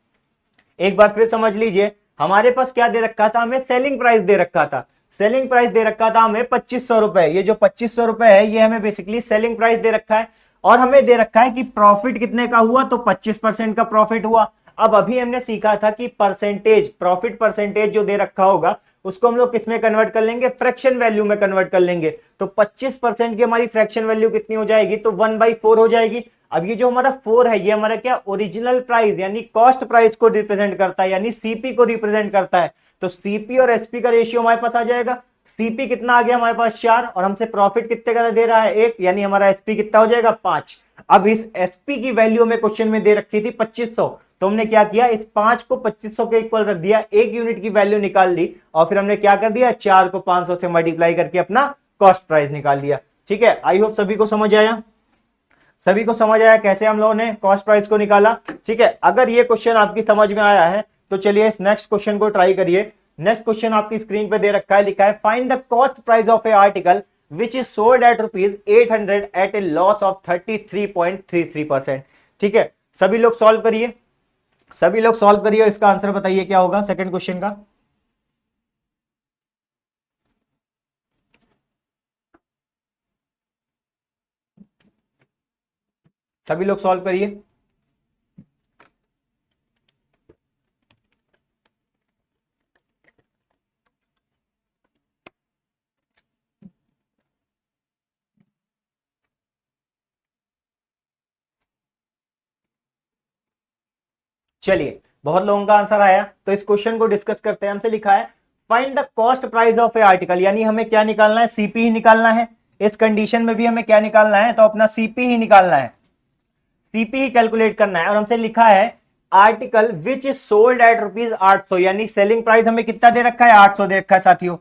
एक बार फिर समझ लीजिए, हमारे पास क्या दे रखा था, हमें सेलिंग प्राइस दे रखा था। सेलिंग प्राइस दे रखा था हमें 2500 रुपए। ये जो 2500 रुपए है ये हमें बेसिकली सेलिंग प्राइस दे रखा है, और हमें दे रखा है कि प्रॉफिट कितने का हुआ, तो 25% का प्रॉफिट हुआ। अब अभी हमने सीखा था कि परसेंटेज, प्रॉफिट परसेंटेज जो दे रखा होगा उसको हम लोग किस में कन्वर्ट कर लेंगे, फ्रैक्शन वैल्यू में कन्वर्ट कर लेंगे। तो 25% की हमारी फ्रैक्शन वैल्यू कितनी हो जाएगी, तो 1/4 हो जाएगी। अब ये जो हमारा 4 है ये हमारा क्या, ओरिजिनल प्राइस यानी कॉस्ट प्राइस को रिप्रेजेंट करता है, यानी सीपी को रिप्रेजेंट करता है। तो सीपी और एसपी का रेशियो हमारे पास आ जाएगा। सीपी कितना आ गया हमारे पास, 4, और हमसे प्रॉफिट कितने का दे रहा है, 1, यानी हमारा एसपी कितना हो जाएगा, 5। अब इस एसपी की वैल्यू में क्वेश्चन में दे रखी थी 2500, तो हमने क्या किया, इस 5 को 2500 के इक्वल रख दिया, 1 यूनिट की वैल्यू निकाल ली, और फिर हमने क्या कर दिया, 4 को 500 से मल्टीप्लाई करके अपना कॉस्ट प्राइस निकाल लिया। ठीक है, आई होप सभी को समझ आया। सभी को समझ आया कैसे हम लोगों ने कॉस्ट प्राइस को निकाला। ठीक है, अगर ये क्वेश्चन आपकी समझ में आया है तो चलिए इस नेक्स्ट क्वेश्चन को ट्राई करिए। नेक्स्ट क्वेश्चन आपकी स्क्रीन पे दे रखा है, लिखा है find the cost price of a article which is sold at ₹800 at a loss of 33.33%। ठीक है, सभी लोग सॉल्व करिए, सभी लोग सॉल्व करिए, इसका आंसर बताइए क्या होगा सेकंड क्वेश्चन का। सभी लोग सॉल्व करिए। चलिए, बहुत लोगों का आंसर आया, तो इस क्वेश्चन को डिस्कस करते हैं। हमसे लिखा है find the cost price of a article, यानी हमें क्या निकालना है, सीपी ही निकालना है। इस कंडीशन में भी हमें क्या निकालना है, तो अपना सीपी ही निकालना है, सीपी ही कैलकुलेट करना है। और हमसे लिखा है article which is sold at ₹800, यानी सेलिंग प्राइस हमें कितना दे रखा है, 800 दे रखा है साथियों।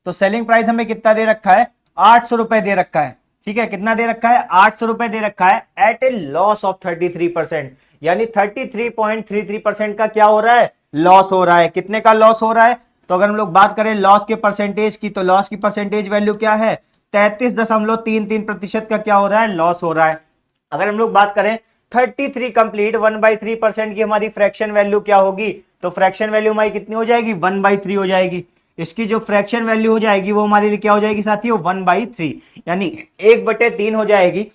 तो सेलिंग प्राइस हमें कितना दे रखा है, 800 रुपए दे रखा है। ठीक है, कितना दे रखा है, 800 रुपए दे रखा है, एट ए लॉस ऑफ 33%, यानी 33.33% का क्या हो रहा है, लॉस हो रहा है। कितने का लॉस हो रहा है, तो अगर हम लोग बात करें लॉस के परसेंटेज की, तो लॉस की परसेंटेज वैल्यू क्या है, 33.33% का क्या हो रहा है, लॉस हो रहा है। अगर हम लोग बात करें 33 कंप्लीट 1/3% की हमारी फ्रैक्शन वैल्यू क्या होगी, तो फ्रैक्शन वैल्यू हमारी कितनी हो जाएगी, 1/3 हो जाएगी। इसकी जो फ्रैक्शन वैल्यू हो जाएगी वो हमारे लिए क्या हो जाएगी साथियों, 1/3, यानी 1/3 हो जाएगी।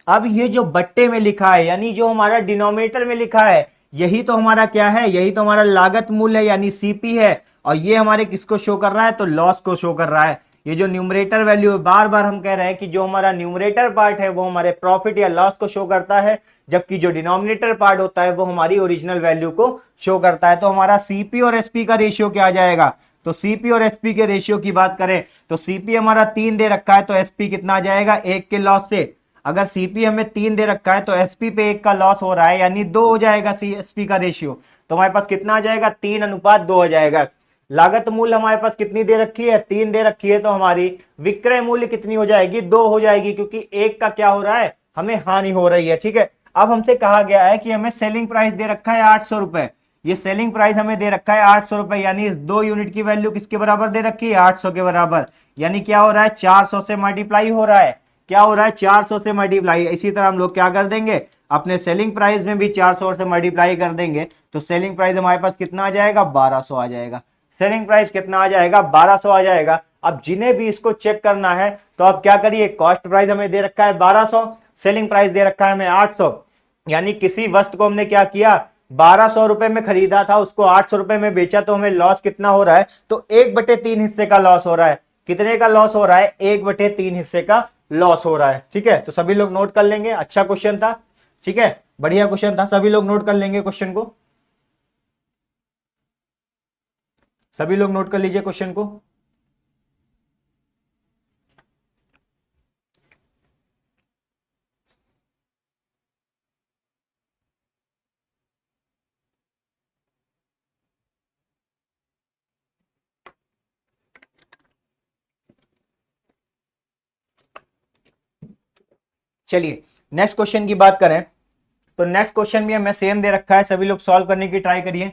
अब ये जो बट्टे में लिखा है, यानी जो हमारा डिनोमिनेटर में लिखा है, यही तो हमारा क्या है, यही तो हमारा लागत मूल्य है, यानी सीपी है। और ये हमारे किसको शो कर रहा है, तो लॉस को शो कर रहा है। ये जो न्यूमरेटर वैल्यू है, बार बार हम कह रहे हैं कि जो हमारा न्यूमरेटर पार्ट है वो हमारे प्रॉफिट या लॉस को शो करता है, जबकि जो डिनोमिनेटर पार्ट होता है वो हमारी ओरिजिनल वैल्यू को शो करता है। तो हमारा सीपी और एसपी का रेशियो क्या आ जाएगा, तो सीपी और एसपी के रेशियो की बात करें तो सीपी हमारा 3 दे रखा है, तो एसपी कितना आ जाएगा, 1 के लॉस से। अगर सीपी हमें 3 दे रखा है तो एसपी पे 1 का लॉस हो रहा है, यानी 2 हो जाएगा सी एसपी का रेशियो। तो हमारे पास कितना आ जाएगा, 3:2 हो जाएगा। लागत मूल्य हमारे पास कितनी दे रखी है, 3 दे रखी है, तो हमारी विक्रय मूल्य कितनी हो जाएगी, 2 हो जाएगी, क्योंकि 1 का क्या हो रहा है, हमें हानि हो रही है। ठीक है, अब हमसे कहा गया है कि हमें सेलिंग प्राइस दे रखा है 800 रुपए। ये सेलिंग प्राइस हमें दे रखा है 800 रुपए, यानी 2 यूनिट की वैल्यू किसके बराबर दे रखी है, 800 के बराबर। यानी क्या हो रहा है, 400 से मल्टीप्लाई हो रहा है, क्या हो रहा है, 400 से मल्टीप्लाई। इसी तरह हम लोग क्या कर देंगे, अपने सेलिंग प्राइस में भी 400 से मल्टीप्लाई कर देंगे, तो सेलिंग प्राइस हमारे पास कितना आ जाएगा, 1200 आ जाएगा। सेलिंग प्राइस कितना आ जाएगा, 1200 आ जाएगा। अब जिन्हें भी इसको चेक करना है तो आप क्या करिए, कॉस्ट प्राइस हमें दे रखा है 1200, सेलिंग प्राइस दे रखा है हमें 800, यानी किसी वस्तु को हमने क्या किया, 1200 रुपए में खरीदा था, उसको 800 रुपए में बेचा, तो हमें लॉस कितना हो रहा है, तो 1/3 हिस्से का लॉस हो रहा है। कितने का लॉस हो रहा है, 1/3 हिस्से का लॉस हो रहा है। ठीक है, तो सभी लोग नोट कर लेंगे, अच्छा क्वेश्चन था। ठीक है, बढ़िया क्वेश्चन था, सभी लोग नोट कर लेंगे क्वेश्चन को, सभी लोग नोट कर लीजिए क्वेश्चन को। चलिए नेक्स्ट क्वेश्चन की बात करें, तो नेक्स्ट क्वेश्चन भी हमें सेम दे रखा है, सभी लोग सॉल्व करने की ट्राई करिए।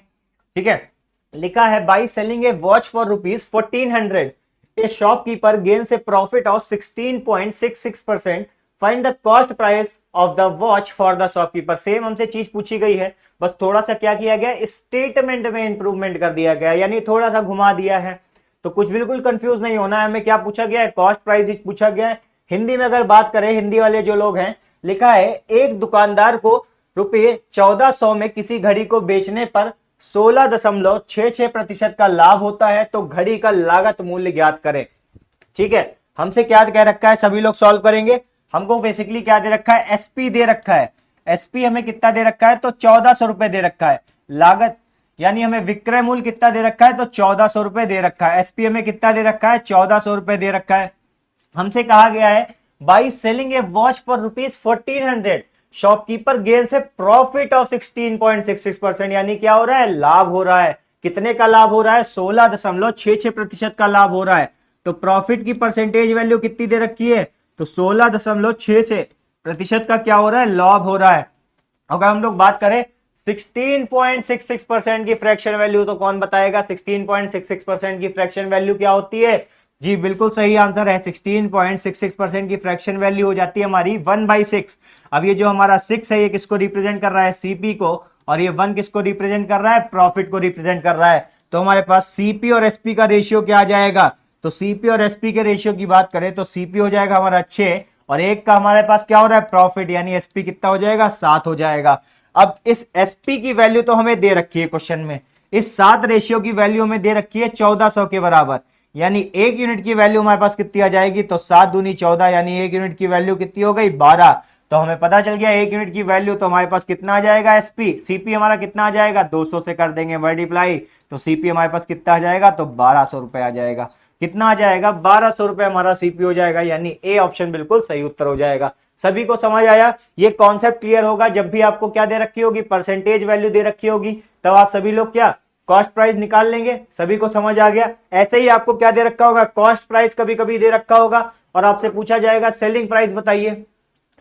ठीक है, लिखा है by selling a watch for ₹1400 a shopkeeper gain से profit of 16.66%, find the cost price of the watch for the shopkeeper. Same हमसे चीज पूछी गई है, बस थोड़ा सा क्या किया गया, स्टेटमेंट में इंप्रूवमेंट कर दिया गया, यानी थोड़ा सा घुमा दिया है। तो कुछ बिल्कुल कंफ्यूज नहीं होना है, हमें क्या पूछा गया है, कॉस्ट प्राइस पूछा गया है। हिंदी में अगर बात करें, हिंदी वाले जो लोग हैं, लिखा है एक दुकानदार को ₹1400 में किसी घड़ी को बेचने पर 16.66% का लाभ होता है, तो घड़ी का लागत मूल्य ज्ञात करें। ठीक है, हमसे क्या कह रखा है, सभी लोग सॉल्व करेंगे। हमको बेसिकली क्या दे रखा है, एसपी दे रखा है। एसपी हमें कितना दे रखा है, तो 1400 रुपए दे रखा है। लागत यानी हमें विक्रय मूल्य कितना दे रखा है, तो 1400 रुपए दे रखा है। एसपी हमें कितना दे रखा है, 1400 रुपए दे रखा है। हमसे कहा गया है by selling a watch for ₹1400 shopkeeper gain से प्रॉफिट ऑफ 16.66%, यानी क्या हो रहा है, लाभ हो रहा है। कितने का लाभ हो रहा है, 16.66% का लाभ हो रहा है। तो प्रॉफिट की परसेंटेज वैल्यू कितनी दे रखी है, तो 16.66% का क्या हो रहा है, लाभ हो रहा है। अगर हम लोग बात करें 16.66% की फ्रैक्शन वैल्यू, तो कौन बताएगा 16.66% की फ्रैक्शन वैल्यू क्या होती है? जी बिल्कुल सही आंसर है, 16.66% की फ्रैक्शन वैल्यू हो जाती है हमारी 1/6। अब ये जो हमारा 6 है, ये किसको रिप्रेजेंट कर रहा है, सीपी को, और ये 1 किसको रिप्रेजेंट कर रहा है, प्रॉफिट को रिप्रेजेंट कर रहा है। तो हमारे पास सीपी और एसपी का रेशियो क्या आ जाएगा, तो सीपी और एसपी के रेशियो की बात करें तो सीपी हो जाएगा हमारा 6 और 1 का हमारे पास क्या हो रहा है, प्रॉफिट, यानी एसपी कितना हो जाएगा, 7 हो जाएगा। अब इस एसपी की वैल्यू तो हमें दे रखी है क्वेश्चन में, इस 7 रेशियो की वैल्यू हमें दे रखी है 1400 के बराबर, यानी 1 यूनिट की वैल्यू हमारे पास कितनी आ जाएगी, तो 7 दूनी 14, यानी 1 यूनिट की वैल्यू कितनी हो गई, 12। तो हमें पता चल गया 1 यूनिट की वैल्यू, तो हमारे पास कितना आ जाएगा एसपी, सीपी हमारा कितना आ जाएगा, 200 से कर देंगे मल्टीप्लाई, तो सीपी हमारे पास कितना आ जाएगा, तो 1200 रुपए आ जाएगा। कितना आ जाएगा, 1200 रुपए हमारा सीपी हो जाएगा, यानी ए ऑप्शन बिल्कुल सही उत्तर हो जाएगा। सभी को समझ आया, ये कॉन्सेप्ट क्लियर होगा जब भी आपको क्या दे रखी होगी, परसेंटेज वैल्यू दे रखी होगी, तब आप सभी लोग क्या कॉस्ट प्राइस निकाल लेंगे। सभी को समझ आ गया। ऐसे ही आपको क्या दे रखा होगा, कॉस्ट प्राइस कभी कभी दे रखा होगा और आपसे पूछा जाएगा सेलिंग प्राइस बताइए।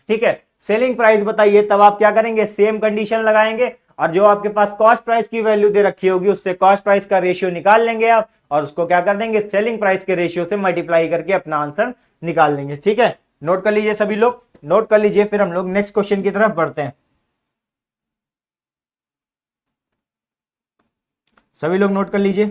ठीक है, सेलिंग प्राइस बताइए, तब आप क्या करेंगे, सेम कंडीशन लगाएंगे और जो आपके पास कॉस्ट प्राइस की वैल्यू दे रखी होगी उससे कॉस्ट प्राइस का रेशियो निकाल लेंगे आप, और उसको क्या कर देंगे, सेलिंग प्राइस के रेशियो से मल्टीप्लाई करके अपना आंसर निकाल लेंगे। ठीक है, नोट कर लीजिए, सभी लोग नोट कर लीजिए, फिर हम लोग नेक्स्ट क्वेश्चन की तरफ बढ़ते हैं। सभी लोग नोट कर लीजिए।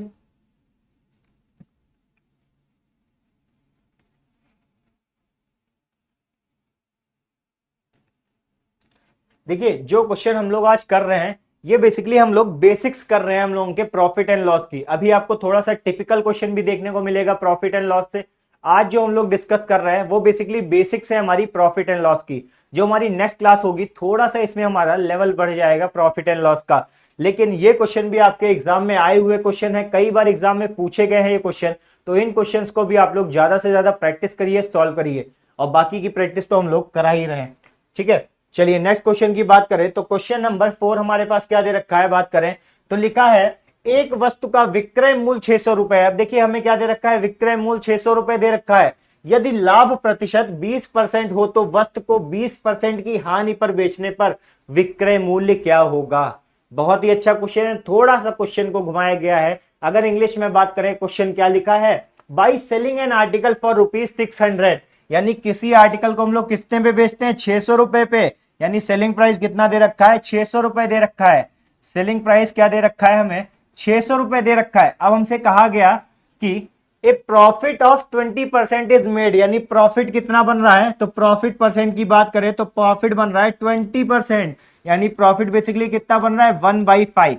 देखिए जो क्वेश्चन हम लोग आज कर रहे हैं, ये बेसिकली हम लोग बेसिक्स कर रहे हैं हम लोगों के प्रॉफिट एंड लॉस की। अभी आपको थोड़ा सा टिपिकल क्वेश्चन भी देखने को मिलेगा प्रॉफिट एंड लॉस से। आज जो हम लोग डिस्कस कर रहे हैं वो बेसिकली बेसिक्स है हमारी प्रॉफिट एंड लॉस की। जो हमारी नेक्स्ट क्लास होगी थोड़ा सा इसमें हमारा लेवल बढ़ जाएगा प्रॉफिट एंड लॉस का। लेकिन ये क्वेश्चन भी आपके एग्जाम में आए हुए क्वेश्चन है, कई बार एग्जाम में पूछे गए हैं ये क्वेश्चन, तो इन क्वेश्चंस को भी आप लोग ज्यादा से ज्यादा प्रैक्टिस करिए, सॉल्व करिए, और बाकी की प्रैक्टिस तो हम लोग करा ही रहे हैं। ठीक है, चलिए नेक्स्ट क्वेश्चन की बात करें तो क्वेश्चन नंबर 4 हमारे पास क्या दे रखा है, बात करें तो लिखा है एक वस्तु का विक्रय मूल्य 600 रुपए है। अब देखिए हमें क्या दे रखा है, विक्रय मूल्य 600 रुपए दे रखा है। यदि लाभ प्रतिशत 20% हो तो वस्तु को 20% की हानि पर बेचने पर विक्रय मूल्य क्या होगा। बहुत ही अच्छा क्वेश्चन है, थोड़ा सा क्वेश्चन को घुमाया गया है। अगर इंग्लिश में बात करें क्वेश्चन क्या लिखा है, by selling an article for ₹600, यानी किसी आर्टिकल को हम लोग कितने पे बेचते हैं, 600 रुपए पे, यानी सेलिंग प्राइस कितना दे रखा है, 600 रुपए दे रखा है। सेलिंग प्राइस क्या दे रखा है, हमें 600 रुपए दे रखा है। अब हमसे कहा गया कि ए प्रॉफिट ऑफ 20% इज मेड, यानी प्रॉफिट कितना बन रहा है, तो प्रॉफिट परसेंट की बात करें तो प्रॉफिट बन रहा है 20%, यानी प्रॉफिट बेसिकली कितना बन रहा है 1/5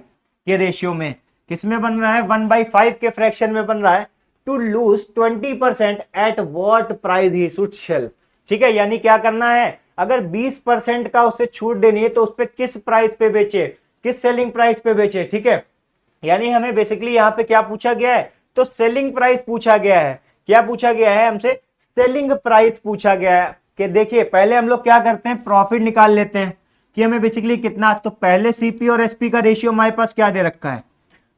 के रेशियो में, किसमें बन रहा है 1/5 के फ्रैक्शन में बन रहा है, to lose 20% at what price he should sell. ठीक है, यानी क्या करना है, अगर 20% का उसे छूट देनी है तो उस पर किस प्राइस पे बेचे, किस सेलिंग प्राइस पे बेचे। ठीक है, यानी हमें बेसिकली यहाँ पे क्या पूछा गया है, तो सेलिंग प्राइस पूछा गया है। क्या पूछा गया है हमसे, सेलिंग प्राइस पूछा गया है। कि देखिए पहले हम लोग क्या करते हैं, प्रॉफिट निकाल लेते हैं कि हमें बेसिकली कितना, तो पहले सीपी और एसपी का रेशियो हमारे पास क्या दे रखा है,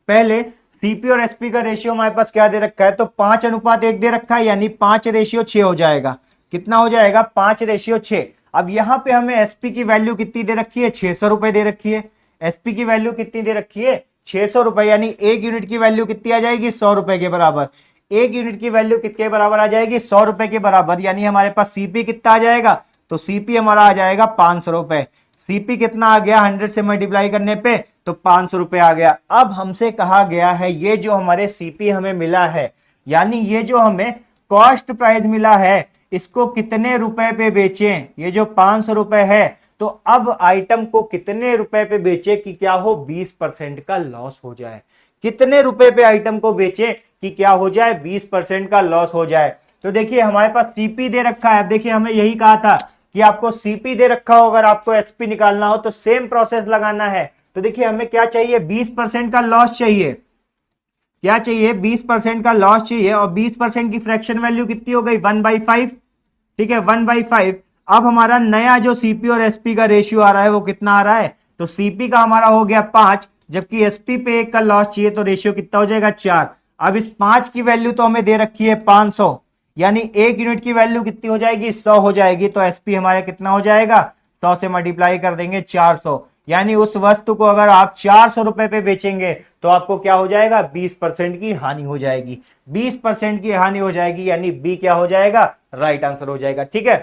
पहले सीपी और एसपी का रेशियो हमारे पास क्या दे रखा है, तो 5:1 दे रखा है, यानी 5:6 हो जाएगा। कितना हो जाएगा, 5:6। अब यहां पे हमें एसपी की वैल्यू कितनी दे रखी है, 600 रुपए दे रखी है। एसपी की वैल्यू कितनी दे रखी है, 600 रुपए, यानी एक यूनिट की वैल्यू कितनी आ जाएगी, 100 रुपए के बराबर। एक यूनिट की वैल्यू कितने बराबर आ जाएगी, 100 रुपए के बराबर, यानी हमारे पास सीपी कितना आ जाएगा, तो सीपी हमारा आ जाएगा 500 रुपए। सीपी कितना आ गया, 100 से मल्टीप्लाई करने पे तो 500 रुपए आ गया। अब हमसे कहा गया है ये जो हमारे सीपी हमें मिला है, यानी ये जो हमें कॉस्ट प्राइस मिला है, इसको कितने रुपए पे बेचें, ये जो 500 रुपए है, तो अब आइटम को कितने रुपए पे बेचे कि क्या हो, 20% का लॉस हो जाए। कितने रुपए पे आइटम को बेचे कि क्या हो जाए, 20% का लॉस हो जाए। तो देखिए हमारे पास सीपी दे रखा है। अब देखिए हमें यही कहा था कि आपको सीपी दे रखा हो, अगर आपको एसपी निकालना हो तो सेम प्रोसेस लगाना है। तो देखिए हमें क्या चाहिए, 20% का लॉस चाहिए। क्या चाहिए, 20% का लॉस चाहिए, और 20% की फ्रैक्शन वैल्यू कितनी हो गई, 1/5। ठीक है, 1/5। अब हमारा नया जो सीपी और एसपी का रेशियो आ रहा है वो कितना आ रहा है, तो सीपी का हमारा हो गया 5, जबकि एसपी पे 1 का लॉस चाहिए, तो रेशियो कितना हो जाएगा, 4। अब इस 5 की वैल्यू तो हमें दे रखी है 500, यानी एक यूनिट की वैल्यू कितनी हो जाएगी, 100 हो जाएगी। तो एसपी हमारे कितना हो जाएगा, 100 से मल्टीप्लाई कर देंगे 400, यानी उस वस्तु को अगर आप 400 रुपए पे बेचेंगे तो आपको क्या हो जाएगा, 20% की हानि हो जाएगी। 20% की हानि हो जाएगी, यानी बी क्या हो जाएगा, राइट आंसर हो जाएगा। ठीक है,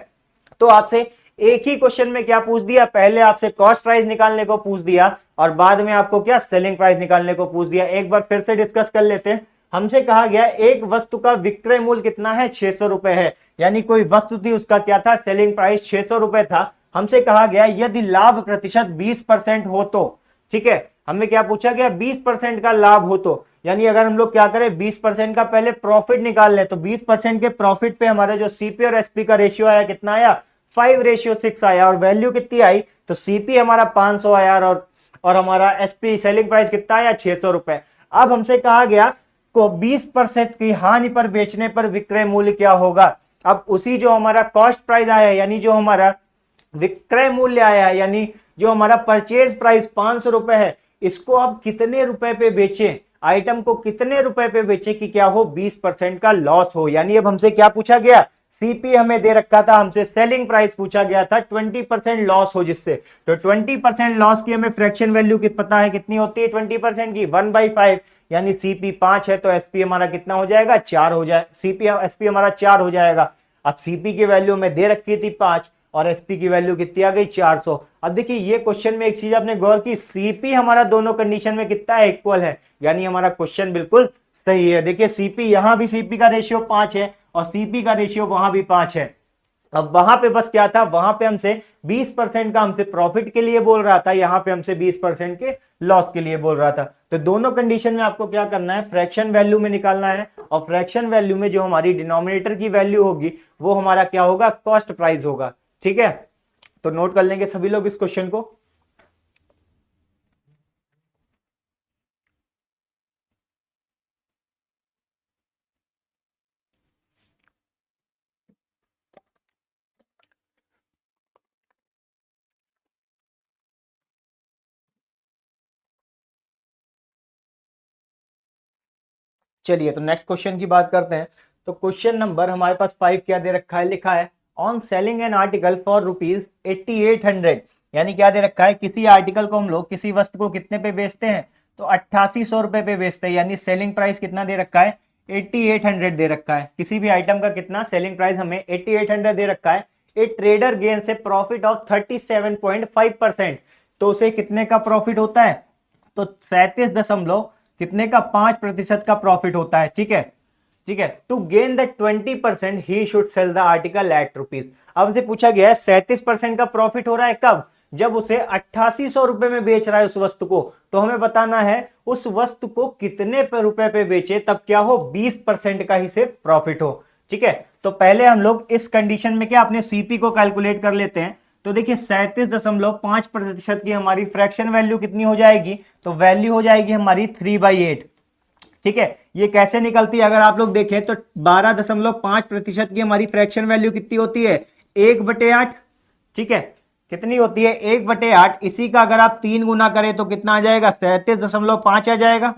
तो आपसे एक ही क्वेश्चन में क्या पूछ दिया, पहले आपसे कॉस्ट प्राइस निकालने को पूछ दिया और बाद में आपको क्या, सेलिंग प्राइस निकालने को पूछ दिया। एक बार फिर से डिस्कस कर लेते हैं। हमसे कहा गया एक वस्तु का विक्रय मूल्य कितना है, 600 रुपए है, यानी कोई वस्तु थी उसका क्या था, सेलिंग प्राइस 600 रुपए था। हमसे कहा गया यदि लाभ प्रतिशत 20% हो तो, ठीक है, हमें क्या पूछा गया, 20% का लाभ हो तो, यानी अगर हम लोग क्या करें, 20% का पहले प्रॉफिट निकाल ले, तो 20% के प्रॉफिट पे हमारा जो सीपी और एसपी का रेशियो आया कितना आया, 5:6 आया, और वैल्यू कितनी आई, तो सीपी हमारा 500 आया और हमारा एसपी सेलिंग प्राइस कितना आया, 600 रुपए। अब हमसे कहा गया को 20% की हानि पर बेचने पर विक्रय मूल्य क्या होगा। अब उसी जो हमारा कॉस्ट प्राइस आया, यानी जो हमारा विक्रय मूल्य आया है, यानी जो हमारा परचेज प्राइस 500 रुपए है, इसको अब कितने रुपए पे बेचें, आइटम को कितने रुपए पे बेचे कि क्या हो, 20% का लॉस हो। यानी अब हमसे क्या पूछा गया, सीपी हमें दे रखा था, हमसे सेलिंग प्राइस पूछा गया था, 20% लॉस हो जिससे, तो 20% लॉस की हमें फ्रैक्शन वैल्यू पता है कितनी होती है 20% की, 1/5, यानी सीपी 5 है तो एसपी हमारा कितना हो जाएगा, 4 हो जाए, सीपी एसपी हमारा 4 हो जाएगा। अब सीपी की वैल्यू में दे रखी थी 5 और एसपी की वैल्यू कितनी आ गई, 400। अब देखिए ये क्वेश्चन में एक चीज आपने गौर की, सीपी हमारा दोनों कंडीशन में कितना है, इक्वल है, यानी हमारा क्वेश्चन बिल्कुल सही है। देखिए सीपी, यहां भी सीपी का रेशियो 5 है और सीपी का रेशियो वहां भी 5 है। अब वहां पे बस क्या था, वहां पे हमसे 20% का हमसे प्रॉफिट के लिए बोल रहा था, यहां पे हमसे 20% के लॉस के लिए बोल रहा था। तो दोनों कंडीशन में आपको क्या करना है, फ्रैक्शन वैल्यू में निकालना है, और फ्रैक्शन वैल्यू में जो हमारी डिनोमिनेटर की वैल्यू होगी वो हमारा क्या होगा, कॉस्ट प्राइस होगा। ठीक है, तो नोट कर लेंगे सभी लोग इस क्वेश्चन को। चलिए तो नेक्स्ट क्वेश्चन की बात करते हैं। तो क्वेश्चन नंबर हमारे पास 5 क्या दे रखा है, लिखा है on selling an article for ₹8800, यानी क्या दे रखा है, किसी आर्टिकल को हम लोग, किसी वस्तु को कितने पे बेचते हैं, तो 8800 रुपए पे बेचते हैं, यानी सेलिंग प्राइस कितना दे रखा है, 8800 दे रखा है। किसी भी आइटम का कितना सेलिंग प्राइस हमें 8800 दे रखा है। ए ट्रेडर गेन से प्रॉफिट ऑफ 37.5%, तो उसे कितने का प्रॉफिट होता है, तो 37 दशमलव कितने का, 5% का प्रॉफिट होता है। ठीक है, ठीक है, to gain the 20% he should sell the article at rupees. अब से पूछा गया है 37% का प्रॉफिट हो रहा है कब, जब उसे 8800 रुपए में बेच रहा है उस वस्तु को, तो हमें बताना है उस वस्तु को कितने रुपए पे बेचे तब क्या हो, 20% का ही सिर्फ प्रॉफिट हो। ठीक है, तो पहले हम लोग इस कंडीशन में क्या अपने सीपी को कैलकुलेट कर लेते हैं। तो देखिए 37.5% की हमारी फ्रैक्शन वैल्यू कितनी हो जाएगी, तो वैल्यू हो जाएगी हमारी 3/8। ठीक है, ये कैसे निकलती है अगर आप लोग देखें तो 12.5% की हमारी फ्रैक्शन वैल्यू कितनी होती है, 1/8। ठीक है, कितनी होती है, 1/8। इसी का अगर आप 3 गुना करें तो कितना आ जाएगा, 37.5 आ जाएगा।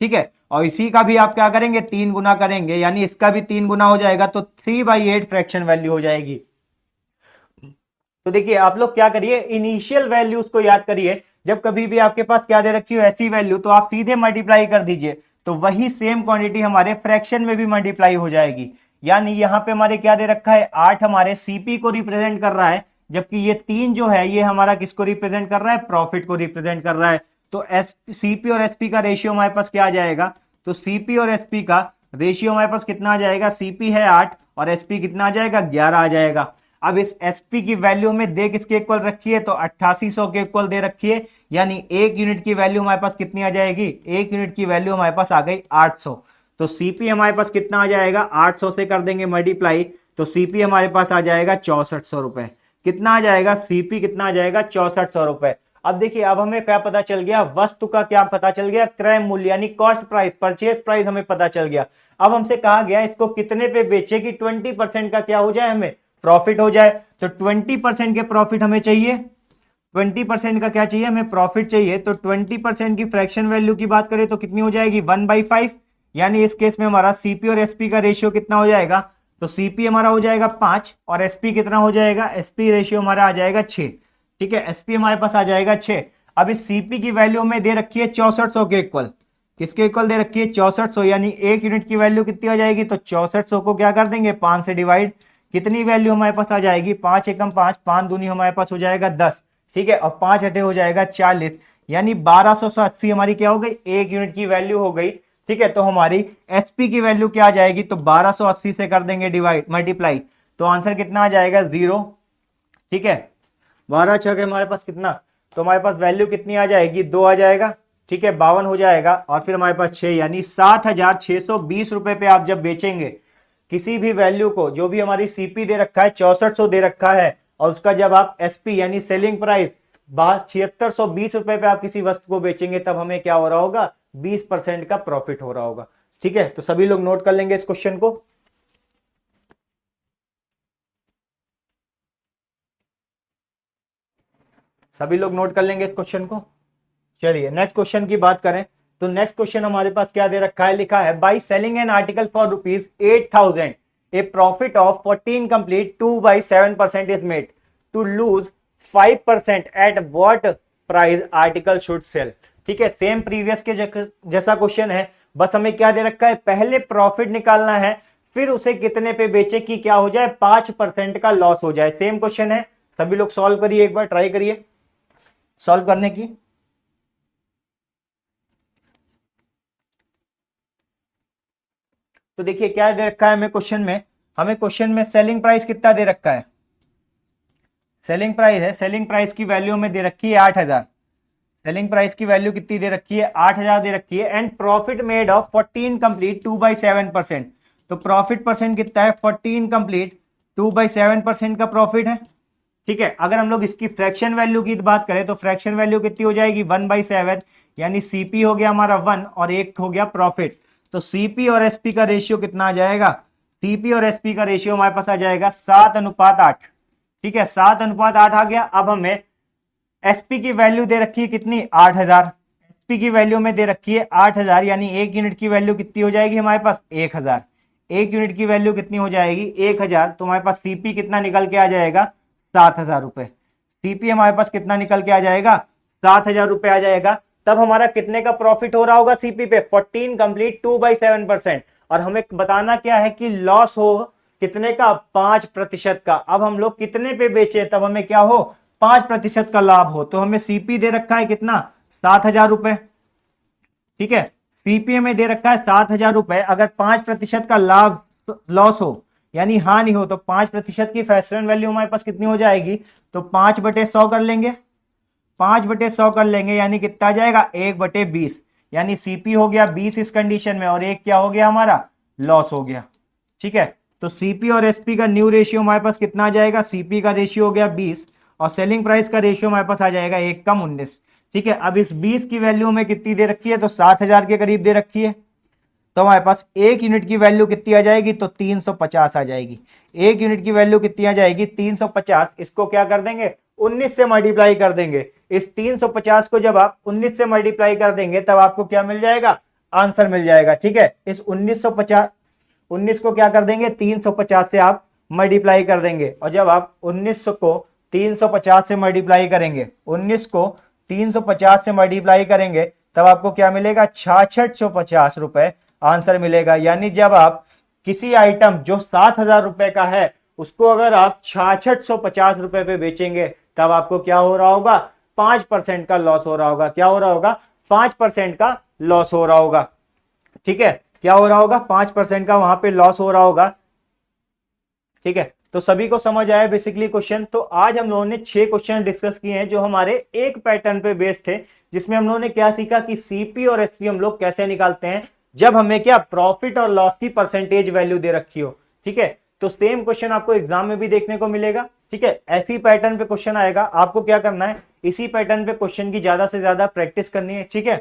ठीक है, और इसी का भी आप क्या करेंगे, 3 गुना करेंगे, यानी इसका भी 3 गुना हो जाएगा, तो 3/8 फ्रैक्शन वैल्यू हो जाएगी। तो देखिए आप लोग क्या करिए, इनिशियल वैल्यूज को याद करिए। जब कभी भी आपके पास क्या दे रखी हो ऐसी वैल्यू, तो आप सीधे मल्टीप्लाई कर दीजिए, तो वही सेम क्वांटिटी हमारे फ्रैक्शन में भी मल्टीप्लाई हो जाएगी। यानी यहां पे हमारे क्या दे रखा है, 8 हमारे सीपी को रिप्रेजेंट कर रहा है, जबकि ये 3 जो है ये हमारा किसको रिप्रेजेंट कर रहा है, प्रॉफिट को रिप्रेजेंट कर रहा है। तो सीपी और एसपी का रेशियो हमारे पास क्या आ जाएगा, तो सीपी और एसपी का रेशियो हमारे पास कितना आ जाएगा, सीपी है 8 और एसपी कितना आ जाएगा, 11 आ जाएगा। अब इस एसपी की वैल्यू में दे किसके इक्वल रखी है, तो 8800 के इक्वल दे रखी है, यानी 1 यूनिट की वैल्यू हमारे पास कितनी आ जाएगी, 1 यूनिट की वैल्यू हमारे पास आ गई 800। तो सीपी हमारे पास कितना आ जाएगा, 800 से कर देंगे मल्टीप्लाई, तो सीपी हमारे पास आ जाएगा 6400 रुपए। कितना आ जाएगा, सीपी कितना आ जाएगा, 6400 रुपए। अब देखिए अब हमें क्या पता चल गया, वस्तु का क्या पता चल गया, क्रय मूल्य यानी कॉस्ट प्राइस, परचेज प्राइस हमें पता चल गया। अब हमसे कहा गया इसको कितने पे बेचे कि 20% का क्या हो जाए, हमें प्रॉफिट हो जाए। तो 20% के प्रॉफिट हमें चाहिए, 20% का क्या चाहिए, हमें प्रॉफिट चाहिए। तो 20% की फ्रैक्शन वैल्यू की बात करें तो कितनी हो जाएगी, 1/5। यानी इस केस में हमारा सीपी और एसपी का रेशियो कितना हो जाएगा, तो सीपी हमारा हो जाएगा 5 और एसपी कितना हो जाएगा, एसपी रेशियो हमारा आ जाएगा 6। ठीक है, एसपी हमारे पास आ जाएगा 6। अब इस सीपी की वैल्यू में दे रखी है 6400 के इक्वल, किसके इक्वल दे रखी है, 6400, यानी 1 यूनिट की वैल्यू कितनी हो जाएगी, तो 6400 को क्या कर देंगे, 5 से डिवाइड, कितनी वैल्यू हमारे पास आ जाएगी, 5 एकम 5, 5 दूनी हमारे पास हो जाएगा 10। ठीक है, और 5 अटे हो जाएगा 40, यानी 1280 हमारी क्या हो गई, 1 यूनिट की वैल्यू हो गई। ठीक है, तो हमारी एसपी की वैल्यू क्या आ जाएगी, तो 1280 से कर देंगे डिवाइड मल्टीप्लाई, तो आंसर कितना आ जाएगा, 0। ठीक है, 12 छह के हमारे पास कितना, तो हमारे पास वैल्यू कितनी आ जाएगी, 2 आ जाएगा। ठीक है, 52 हो जाएगा, और फिर हमारे पास 6, यानी 7620 रुपए पे आप जब बेचेंगे किसी भी वैल्यू को, जो भी हमारी सीपी दे रखा है 6400 दे रखा है, और उसका जब आप एसपी यानी सेलिंग प्राइस 7620 रुपए पे आप किसी वस्तु को बेचेंगे, तब हमें क्या हो रहा होगा, 20% का प्रॉफिट हो रहा होगा। ठीक है, तो सभी लोग नोट कर लेंगे इस क्वेश्चन को। सभी लोग नोट कर लेंगे इस क्वेश्चन को। चलिए नेक्स्ट क्वेश्चन की बात करें, तो नेक्स्ट क्वेश्चन हमारे पास क्या दे रखा है, लिखा है by selling an article for ₹8,000 a profit of 14 complete 2/7% is made to lose 5% at what price article should sell. ठीक है, सेम प्रीवियस के जैसा क्वेश्चन है, बस हमें क्या दे रखा है, पहले प्रॉफिट निकालना है, फिर उसे कितने पे बेचे कि क्या हो जाए, 5% का लॉस हो जाए। सेम क्वेश्चन है, सभी लोग सॉल्व करिए, एक बार ट्राई करिए सॉल्व करने की। तो देखिए क्या दे रखा है हमें क्वेश्चन में, हमें क्वेश्चन में सेलिंग प्राइस कितना दे रखा है, सेलिंग प्राइस है, सेलिंग प्राइस की वैल्यू में दे रखी है 8000, सेलिंग प्राइस की वैल्यू कितनी दे रखी है, 8000 दे रखी है, and profit made of 14 complete 2/7%। तो प्रॉफिट परसेंट कितना है, 14 कंप्लीट 2/7% का प्रॉफिट है। ठीक है, अगर हम लोग इसकी फ्रैक्शन वैल्यू की बात करें तो फ्रैक्शन वैल्यू कितनी हो जाएगी, 1/7, यानी सीपी हो गया हमारा 1 और 1 हो गया प्रॉफिट। तो सीपी और एसपी का रेशियो कितना आ जाएगा, सीपी और एसपी का रेशियो हमारे पास आ जाएगा 7:8। ठीक है, 7:8 आ गया। अब हमें एसपी की वैल्यू दे रखी है कितनी, 8000, एसपी की वैल्यू में दे रखी है 8000, यानी 1 यूनिट की वैल्यू कितनी हो जाएगी हमारे पास, 1000, 1 यूनिट की वैल्यू कितनी हो जाएगी, 1000। तो हमारे पास सीपी कितना निकल के आ जाएगा, 7000 रुपए। सीपी हमारे पास कितना निकल के आ जाएगा, 7000 रुपए आ जाएगा। तब हमारा कितने का प्रॉफिट हो रहा होगा सीपी पे, 14 कंप्लीट 2/7%, और हमें बताना क्या है कि लॉस हो कितने का, 5% का। अब हम लोग कितने पे बेचे तब हमें क्या हो, 5% का लाभ हो। तो हमें सीपी दे रखा है कितना, 7000 रुपए। ठीक है, सीपीए में दे रखा है 7,000 रुपए, अगर 5% का लाभ लॉस हो यानी हानि हो तो 5% की फैक्टरेंट वैल्यू हमारे पास कितनी हो जाएगी, तो 5/100 कर लेंगे, 5/100 कर लेंगे यानी कितना आ जाएगा 1/20, यानी सीपी हो गया 20 इस कंडीशन में और एक क्या हो गया हमारा लॉस हो गया। ठीक है, तो सीपी और एसपी का न्यू रेशियो हमारे पास कितना आ जाएगा, सीपी का रेशियो हो गया 20 और सेलिंग प्राइस का रेशियो हमारे पास आ जाएगा 1:19। ठीक है, अब इस 20 की वैल्यू में कितनी दे रखी है, तो 7,000 के करीब दे रखी है, तो हमारे पास एक यूनिट की वैल्यू कितनी आ जाएगी, तो 350 आ जाएगी। एक यूनिट की वैल्यू कितनी आ जाएगी 350, इसको क्या कर देंगे 19 से मल्टीप्लाई कर देंगे। इस 350 को जब आप 19 से मल्टीप्लाई कर देंगे तब आपको क्या मिल जाएगा, आंसर मिल जाएगा। ठीक है, इस 19 को क्या कर देंगे 350 से आप मल्टीप्लाई कर देंगे और जब आप 19 को 350 से मल्टीप्लाई करेंगे, 19 को 350 से मल्टीप्लाई करेंगे तब आपको क्या मिलेगा 6650 रुपए आंसर मिलेगा। यानी जब आप किसी आइटम जो 7,000 रुपए का है उसको अगर आप 6650 रुपए पे बेचेंगे तब आपको क्या हो रहा होगा 5% का लॉस हो रहा होगा। क्या हो रहा होगा 5% का लॉस हो रहा होगा। ठीक है, क्या हो रहा होगा 5% का वहां पे लॉस हो रहा होगा। ठीक है, तो सभी को समझ आया बेसिकली क्वेश्चन। तो आज हम लोगों ने 6 क्वेश्चन डिस्कस किए हैं जो हमारे एक पैटर्न पे बेस्ड थे, जिसमें हम लोगों ने क्या सीखा कि सीपी और एसपी हम लोग कैसे निकालते हैं जब हमें क्या प्रॉफिट और लॉस की परसेंटेज वैल्यू दे रखी हो। ठीक है, तो सेम क्वेश्चन आपको एग्जाम में भी देखने को मिलेगा। ठीक है, ऐसी पैटर्न पे क्वेश्चन आएगा, आपको क्या करना है इसी पैटर्न पे क्वेश्चन की ज्यादा से ज्यादा प्रैक्टिस करनी है। ठीक है,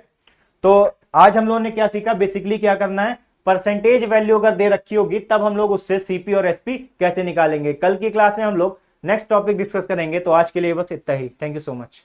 तो आज हम लोगों ने क्या सीखा, बेसिकली क्या करना है परसेंटेज वैल्यू अगर दे रखी होगी तब हम लोग उससे सीपी और एसपी कैसे निकालेंगे। कल की क्लास में हम लोग नेक्स्ट टॉपिक डिस्कस करेंगे। तो आज के लिए बस इतना ही। Thank you so much.